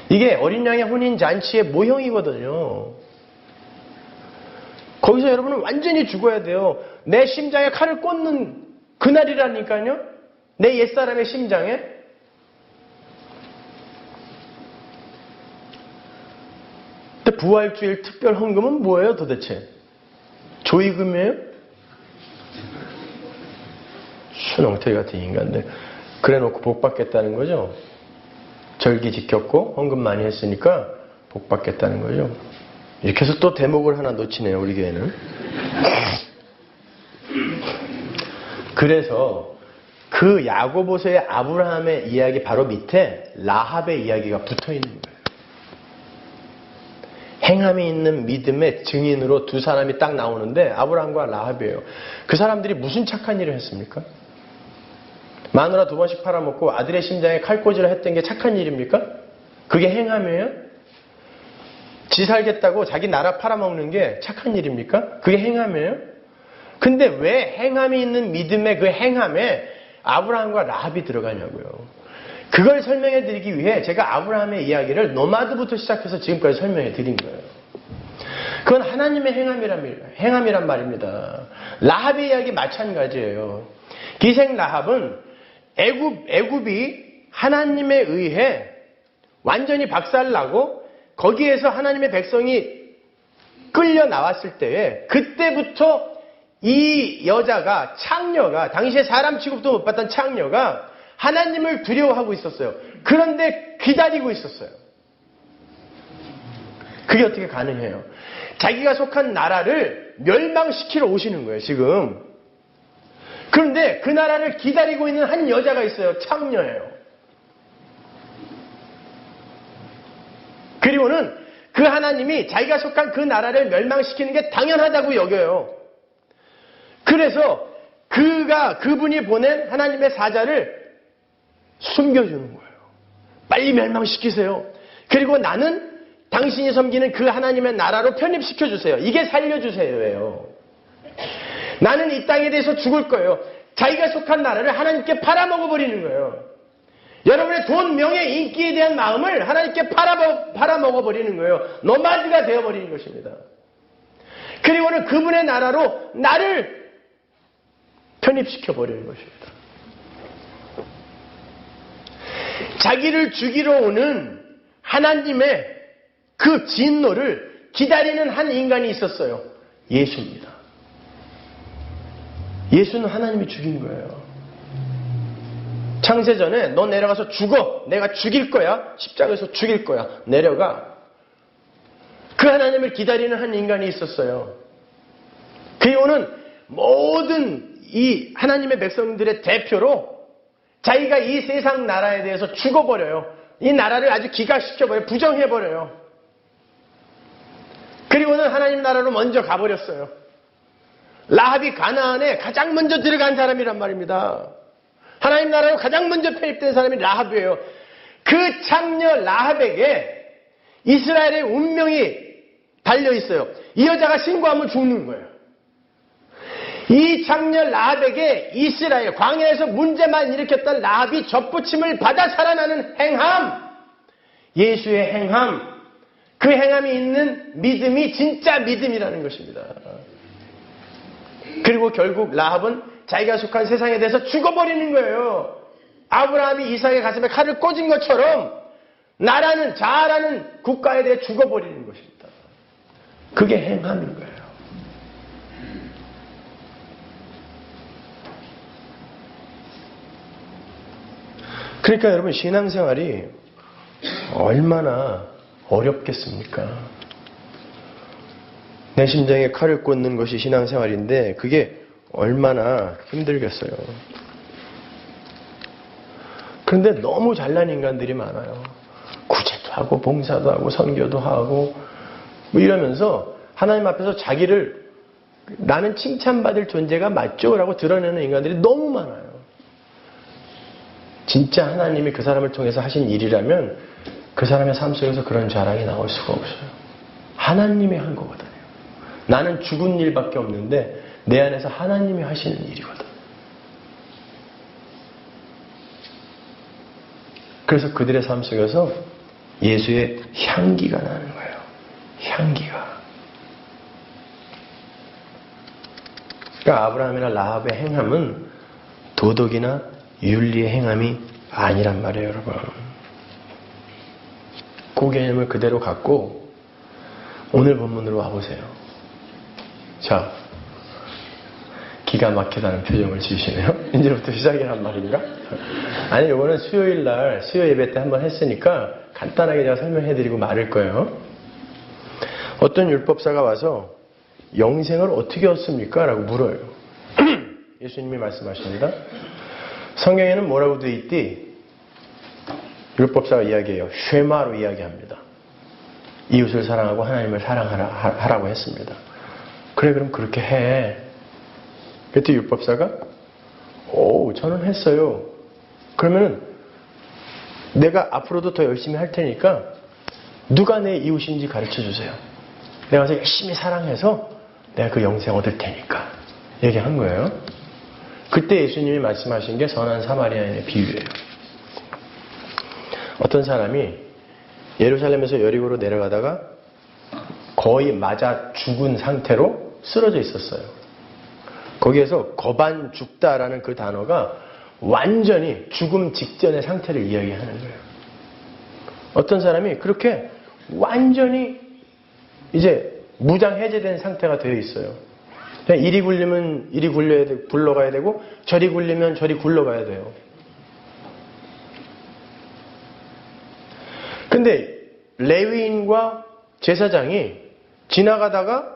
A: 이게 어린 양의 혼인 잔치의 모형이거든요. 거기서 여러분은 완전히 죽어야 돼요. 내 심장에 칼을 꽂는 그날이라니까요. 내 옛사람의 심장에. 근데 부활주일 특별 헌금은 뭐예요 도대체? 조의금이에요? 순엉터리 같은 인간들. 그래 놓고 복 받겠다는 거죠. 절기 지켰고 헌금 많이 했으니까 복 받겠다는 거죠. 이렇게 해서 또 대목을 하나 놓치네요, 우리 교회는. 그래서 그 야고보서의 아브라함의 이야기 바로 밑에 라합의 이야기가 붙어 있는 거예요. 행함이 있는 믿음의 증인으로 두 사람이 딱 나오는데 아브라함과 라합이에요. 그 사람들이 무슨 착한 일을 했습니까? 마누라 2번씩 팔아먹고 아들의 심장에 칼꽂이를 했던 게 착한 일입니까? 그게 행함이에요? 지 살겠다고 자기 나라 팔아먹는 게 착한 일입니까? 그게 행함이에요? 근데 왜 행함이 있는 믿음의 그 행함에 아브라함과 라합이 들어가냐고요. 그걸 설명해 드리기 위해 제가 아브라함의 이야기를 노마드부터 시작해서 지금까지 설명해 드린 거예요. 그건 하나님의 행함이란 말입니다. 라합의 이야기 마찬가지예요. 기생 라합은 애굽이 하나님에 의해 완전히 박살나고 거기에서 하나님의 백성이 끌려 나왔을 때에 그때부터 이 여자가 창녀가 당시에 사람 취급도 못 받던 창녀가 하나님을 두려워하고 있었어요. 그런데 기다리고 있었어요. 그게 어떻게 가능해요? 자기가 속한 나라를 멸망시키러 오시는 거예요, 지금. 그런데 그 나라를 기다리고 있는 한 여자가 있어요. 창녀예요. 그리고는 그 하나님이 자기가 속한 그 나라를 멸망시키는 게 당연하다고 여겨요. 그래서 그분이 보낸 하나님의 사자를 숨겨주는 거예요. 빨리 멸망시키세요. 그리고 나는 당신이 섬기는 그 하나님의 나라로 편입시켜주세요. 이게 살려주세요예요. 나는 이 땅에 대해서 죽을 거예요. 자기가 속한 나라를 하나님께 팔아먹어버리는 거예요. 여러분의 돈, 명예, 인기에 대한 마음을 하나님께 팔아먹어버리는 거예요. 노마드가 되어버리는 것입니다. 그리고는 그분의 나라로 나를 편입시켜버리는 것입니다. 자기를 죽이러 오는 하나님의 그 진노를 기다리는 한 인간이 있었어요. 예수입니다. 예수는 하나님이 죽인 거예요. 창세전에 너 내려가서 죽어. 내가 죽일 거야. 십자가에서 죽일 거야. 내려가. 그 하나님을 기다리는 한 인간이 있었어요. 그리고는 모든 이 하나님의 백성들의 대표로 자기가 이 세상 나라에 대해서 죽어버려요. 이 나라를 아주 기각시켜버려요. 부정해버려요. 그리고는 하나님 나라로 먼저 가버렸어요. 라합이 가나안에 가장 먼저 들어간 사람이란 말입니다. 하나님 나라로 가장 먼저 편입된 사람이 라합이에요. 그 창녀 라합에게 이스라엘의 운명이 달려있어요. 이 여자가 신고하면 죽는 거예요. 이 창녀 라합에게 이스라엘 광야에서 문제만 일으켰던 라합이 접붙임을 받아 살아나는 행함, 예수의 행함, 그 행함이 있는 믿음이 진짜 믿음이라는 것입니다. 그리고 결국 라합은 자기가 속한 세상에 대해서 죽어버리는 거예요. 아브라함이 이삭의 가슴에 칼을 꽂은 것처럼 나라는 자라는 국가에 대해 죽어버리는 것입니다. 그게 행함인 거예요. 그러니까 여러분 신앙생활이 얼마나 어렵겠습니까? 내 심장에 칼을 꽂는 것이 신앙생활인데 그게 얼마나 힘들겠어요. 그런데 너무 잘난 인간들이 많아요. 구제도 하고 봉사도 하고 선교도 하고 뭐 이러면서 하나님 앞에서 자기를 나는 칭찬받을 존재가 맞죠? 라고 드러내는 인간들이 너무 많아요. 진짜 하나님이 그 사람을 통해서 하신 일이라면 그 사람의 삶 속에서 그런 자랑이 나올 수가 없어요. 하나님이 한 거거든요. 나는 죽은 일밖에 없는데 내 안에서 하나님이 하시는 일이거든. 그래서 그들의 삶 속에서 예수의 향기가 나는 거예요. 향기가. 그러니까 아브라함이나 라합의 행함은 도덕이나 윤리의 행함이 아니란 말이에요, 여러분. 그 개념을 그대로 갖고 오늘 본문으로 와보세요. 자, 기가 막히다는 표정을 지으시네요. 이제부터 시작이란 말인가? 아니, 이거는 수요일날 수요 예배 때 한번 했으니까 간단하게 제가 설명해드리고 말을 거예요. 어떤 율법사가 와서 영생을 어떻게 얻습니까? 라고 물어요. 예수님이 말씀하십니다. 성경에는 뭐라고 되어 있디? 율법사가 이야기해요. 쉐마로 이야기합니다. 이웃을 사랑하고 하나님을 사랑하라고 했습니다. 그래, 그럼 그렇게 해. 그때 율법사가 저는 했어요. 그러면은 내가 앞으로도 더 열심히 할 테니까 누가 내 이웃인지 가르쳐 주세요. 내가 가서 열심히 사랑해서 내가 그 영생 얻을 테니까 얘기한 거예요. 그때 예수님이 말씀하신 게 선한 사마리아인의 비유예요. 어떤 사람이 예루살렘에서 여리고로 내려가다가 거의 맞아 죽은 상태로 쓰러져 있었어요. 거기에서 거반 죽다라는 그 단어가 완전히 죽음 직전의 상태를 이야기하는 거예요. 어떤 사람이 그렇게 완전히 이제 무장 해제된 상태가 되어 있어요. 그냥 이리 굴리면 이리 굴러가야 되고 저리 굴리면 저리 굴러가야 돼요. 근데 레위인과 제사장이 지나가다가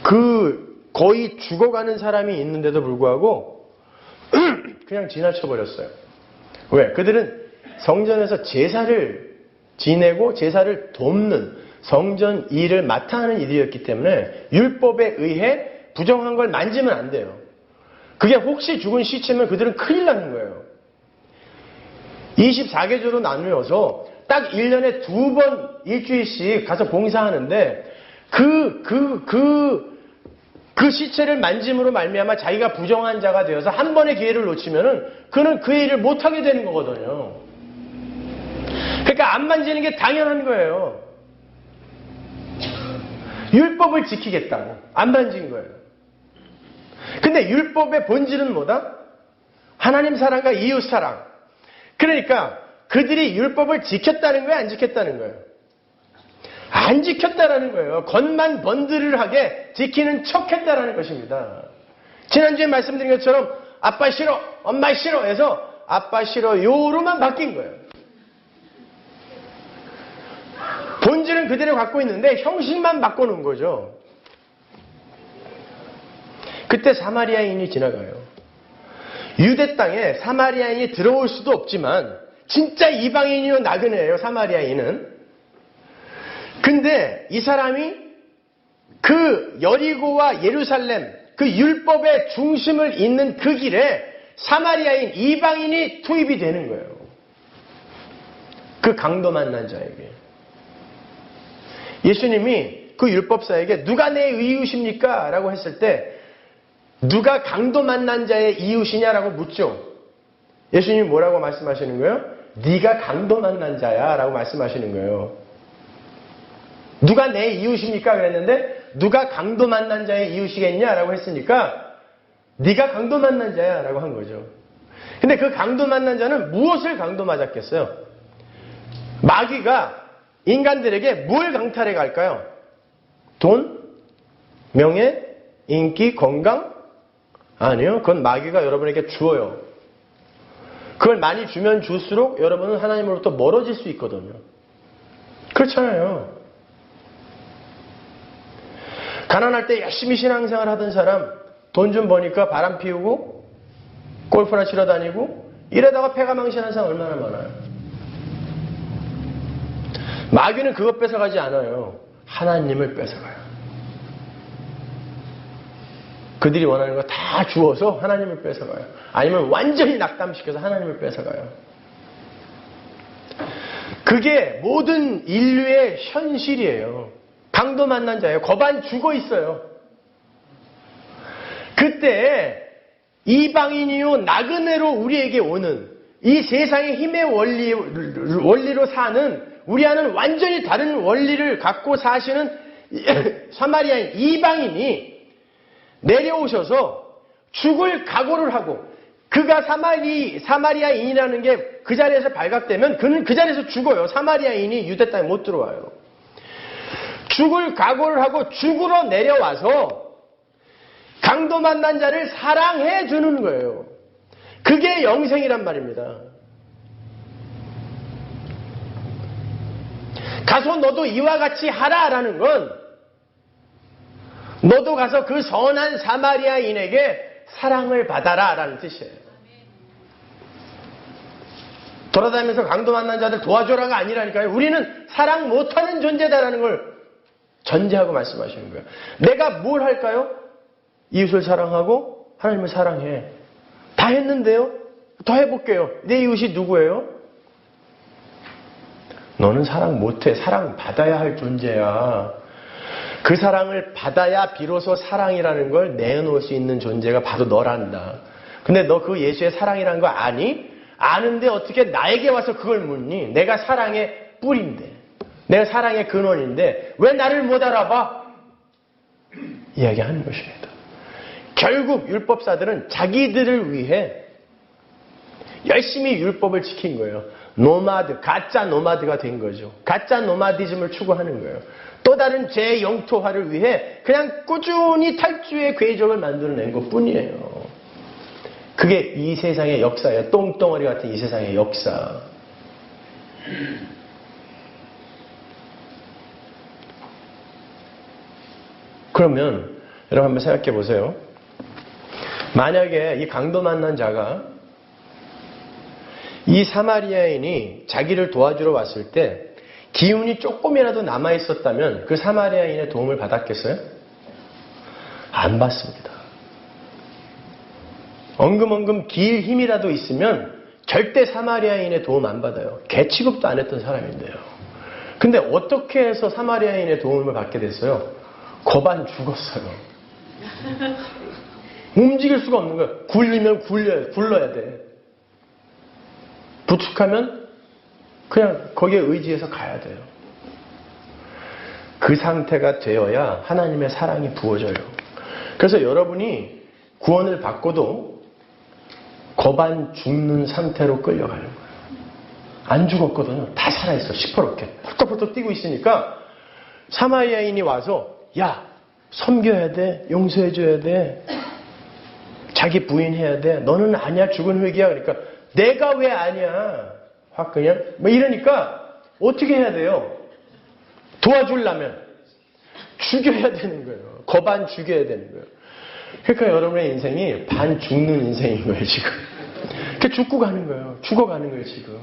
A: 그 거의 죽어가는 사람이 있는데도 불구하고 그냥 지나쳐버렸어요. 왜? 그들은 성전에서 제사를 지내고 제사를 돕는 성전 일을 맡아 하는 일이었기 때문에 율법에 의해 부정한 걸 만지면 안 돼요. 그게 혹시 죽은 시체면 그들은 큰일 나는 거예요. 24계조로 나누어서 딱 1년에 2번 일주일씩 가서 봉사하는데 그 시체를 만짐으로 말미암아 자기가 부정한 자가 되어서 한 번의 기회를 놓치면은 그는 그 일을 못하게 되는 거거든요. 그러니까 안 만지는 게 당연한 거예요. 율법을 지키겠다고 안 만진 거예요. 근데 율법의 본질은 뭐다? 하나님 사랑과 이웃 사랑. 그러니까 그들이 율법을 지켰다는 거예요? 안 지켰다는 거예요? 안 지켰다라는 거예요. 겉만 번드르르하게 지키는 척했다라는 것입니다. 지난주에 말씀드린 것처럼 아빠 싫어, 엄마 싫어 해서 아빠 싫어요로만 바뀐 거예요. 본질은 그대로 갖고 있는데 형식만 바꿔놓은 거죠. 그때 사마리아인이 지나가요. 유대 땅에 사마리아인이 들어올 수도 없지만 진짜 이방인이요 나그네예요, 사마리아인은. 근데 이 사람이 그 여리고와 예루살렘 그 율법의 중심을 잇는 그 길에 사마리아인 이방인이 투입이 되는 거예요. 그 강도 만난 자에게. 예수님이 그 율법사에게 누가 내 이웃입니까? 라고 했을 때 누가 강도 만난 자의 이웃이냐라고 묻죠. 예수님이 뭐라고 말씀하시는 거예요? 네가 강도 만난 자야 라고 말씀하시는 거예요. 누가 내 이웃입니까? 그랬는데 누가 강도 만난 자의 이웃이겠냐라고 했으니까 네가 강도 만난 자야 라고 한 거죠. 근데 그 강도 만난 자는 무엇을 강도 맞았겠어요? 마귀가 인간들에게 뭘 강탈해 갈까요? 돈? 명예? 인기? 건강? 아니요. 그건 마귀가 여러분에게 주어요. 그걸 많이 주면 줄수록 여러분은 하나님으로부터 멀어질 수 있거든요. 그렇잖아요. 가난할 때 열심히 신앙생활 하던 사람 돈 좀 버니까 바람 피우고 골프나 치러 다니고 이러다가 패가 망신하는 사람 얼마나 많아요. 마귀는 그것 뺏어가지 않아요. 하나님을 뺏어가요. 그들이 원하는 거 다 주어서 하나님을 뺏어가요. 아니면 완전히 낙담시켜서 하나님을 뺏어가요. 그게 모든 인류의 현실이에요. 강도 만난 자예요. 거반 죽어 있어요. 그때 이방인이요 나그네로 우리에게 오는 이 세상의 힘의 원리로 사는 우리와는 완전히 다른 원리를 갖고 사시는 사마리아인 이방인이 내려오셔서 죽을 각오를 하고 그가 사마리아인이라는 게 그 자리에서 발각되면 그는 그 자리에서 죽어요. 사마리아인이 유대 땅에 못 들어와요. 죽을 각오를 하고 죽으러 내려와서 강도 만난 자를 사랑해 주는 거예요. 그게 영생이란 말입니다. 가서 너도 이와 같이 하라라는 건 너도 가서 그 선한 사마리아인에게 사랑을 받아라라는 뜻이에요. 돌아다니면서 강도 만난 자들 도와줘라가 아니라니까요. 우리는 사랑 못하는 존재다라는 걸 전제하고 말씀하시는 거예요. 내가 뭘 할까요? 이웃을 사랑하고 하나님을 사랑해. 다 했는데요. 더 해볼게요. 내 이웃이 누구예요? 너는 사랑 못해. 사랑 받아야 할 존재야. 그 사랑을 받아야 비로소 사랑이라는 걸 내놓을 수 있는 존재가 바로 너란다. 근데 너 그 예수의 사랑이라는 거 아니? 아는데 어떻게 나에게 와서 그걸 묻니? 내가 사랑의 뿌리인데. 내가 사랑의 근원인데 왜 나를 못 알아봐? 이야기하는 것입니다. 결국 율법사들은 자기들을 위해 열심히 율법을 지킨 거예요. 노마드, 가짜 노마드가 된 거죠. 가짜 노마디즘을 추구하는 거예요. 또 다른 재영토화를 위해 그냥 꾸준히 탈주의 궤적을 만들어낸 것뿐이에요. 그게 이 세상의 역사예요. 똥덩어리 같은 이 세상의 역사. 그러면 여러분 한번 생각해 보세요. 만약에 이 강도 만난 자가 이 사마리아인이 자기를 도와주러 왔을 때 기운이 조금이라도 남아있었다면 그 사마리아인의 도움을 받았겠어요? 안 받습니다. 엉금엉금 길 힘이라도 있으면 절대 사마리아인의 도움 안 받아요. 개 취급도 안 했던 사람인데요. 근데 어떻게 해서 사마리아인의 도움을 받게 됐어요? 거반 죽었어요. 움직일 수가 없는 거예요. 굴리면 굴러야 돼. 부축하면 그냥 거기에 의지해서 가야 돼요. 그 상태가 되어야 하나님의 사랑이 부어져요. 그래서 여러분이 구원을 받고도 거반 죽는 상태로 끌려가는 거예요. 안 죽었거든요. 다 살아있어. 시퍼렇게. 펄떡펄떡 뛰고 있으니까 사마리아인이 와서 야, 섬겨야 돼. 용서해줘야 돼. 자기 부인해야 돼. 너는 아니야. 죽은 흙이야. 그러니까 내가 왜 아니야. 확 그냥 뭐 이러니까 어떻게 해야 돼요? 도와주려면 죽여야 되는 거예요. 거반 죽여야 되는 거예요. 그러니까 여러분의 인생이 반 죽는 인생인 거예요, 지금. 그러니까 죽고 가는 거예요. 죽어가는 거예요, 지금.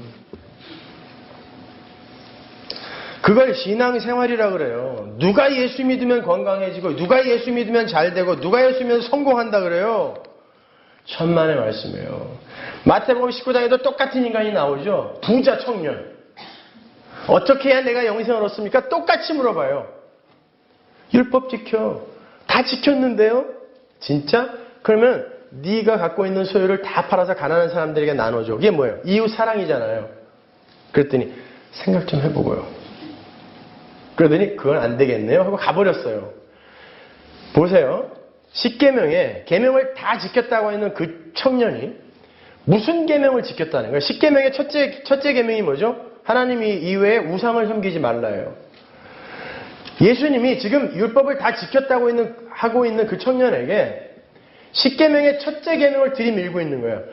A: 그걸 신앙생활이라고 그래요. 누가 예수 믿으면 건강해지고, 누가 예수 믿으면 잘 되고, 누가 예수 믿으면 성공한다 그래요. 천만의 말씀이에요. 마태복음 19장에도 똑같은 인간이 나오죠. 부자 청년. 어떻게 해야 내가 영생을 얻습니까? 똑같이 물어봐요. 율법 지켜. 다 지켰는데요? 진짜? 그러면 네가 갖고 있는 소유를 다 팔아서 가난한 사람들에게 나눠줘. 이게 뭐예요? 이웃 사랑이잖아요. 그랬더니 생각 좀 해보고요. 그러더니 그건 안 되겠네요 하고 가버렸어요. 보세요. 10계명에 계명을 다 지켰다고 하는 그 청년이 무슨 계명을 지켰다는 거예요? 10계명의 첫째 계명이 뭐죠? 하나님 이외에 우상을 섬기지 말라예요. 예수님이 지금 율법을 다 지켰다고 하고 있는 그 청년에게 10계명의 첫째 계명을 들이밀고 있는 거예요.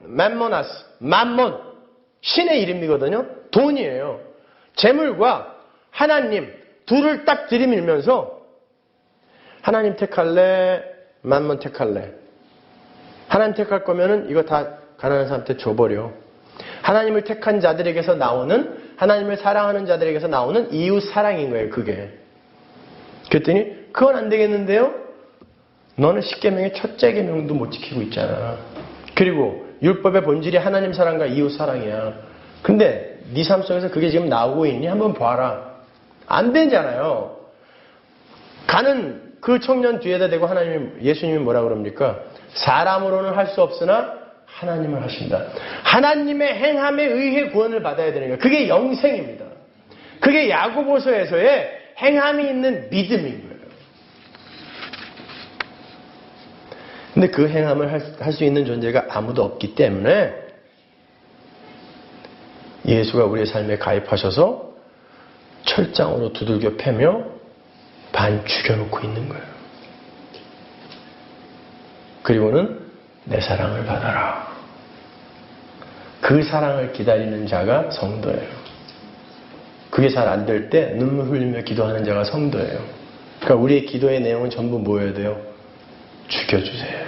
A: 맘모나스, 맘몬, 신의 이름이거든요. 돈이에요. 재물과 하나님 둘을 딱 들이밀면서 하나님 택할래, 맘몬 택할래. 하나님 택할 거면은 이거 다 가난한 사람한테 줘버려. 하나님을 택한 자들에게서 나오는, 하나님을 사랑하는 자들에게서 나오는 이웃 사랑인 거예요, 그게. 그랬더니 그건 안 되겠는데요? 너는 십계명의 첫째 계명도 못 지키고 있잖아. 그리고 율법의 본질이 하나님 사랑과 이웃 사랑이야. 근데 네 삶 속에서 그게 지금 나오고 있니? 한번 봐라. 안 되잖아요. 가는 그 청년 뒤에다 대고 예수님이 뭐라 그럽니까? 사람으로는 할 수 없으나 하나님을 하신다. 하나님의 행함에 의해 구원을 받아야 되는 거예요. 그게 영생입니다. 그게 야고보서에서의 행함이 있는 믿음인 거예요. 근데 그 행함을 할 수 있는 존재가 아무도 없기 때문에 예수가 우리의 삶에 가입하셔서 철장으로 두들겨 패며 반 죽여놓고 있는 거예요. 그리고는 내 사랑을 받아라. 그 사랑을 기다리는 자가 성도예요. 그게 잘 안 될 때 눈물 흘리며 기도하는 자가 성도예요. 그러니까 우리의 기도의 내용은 전부 뭐여야 돼요? 죽여주세요.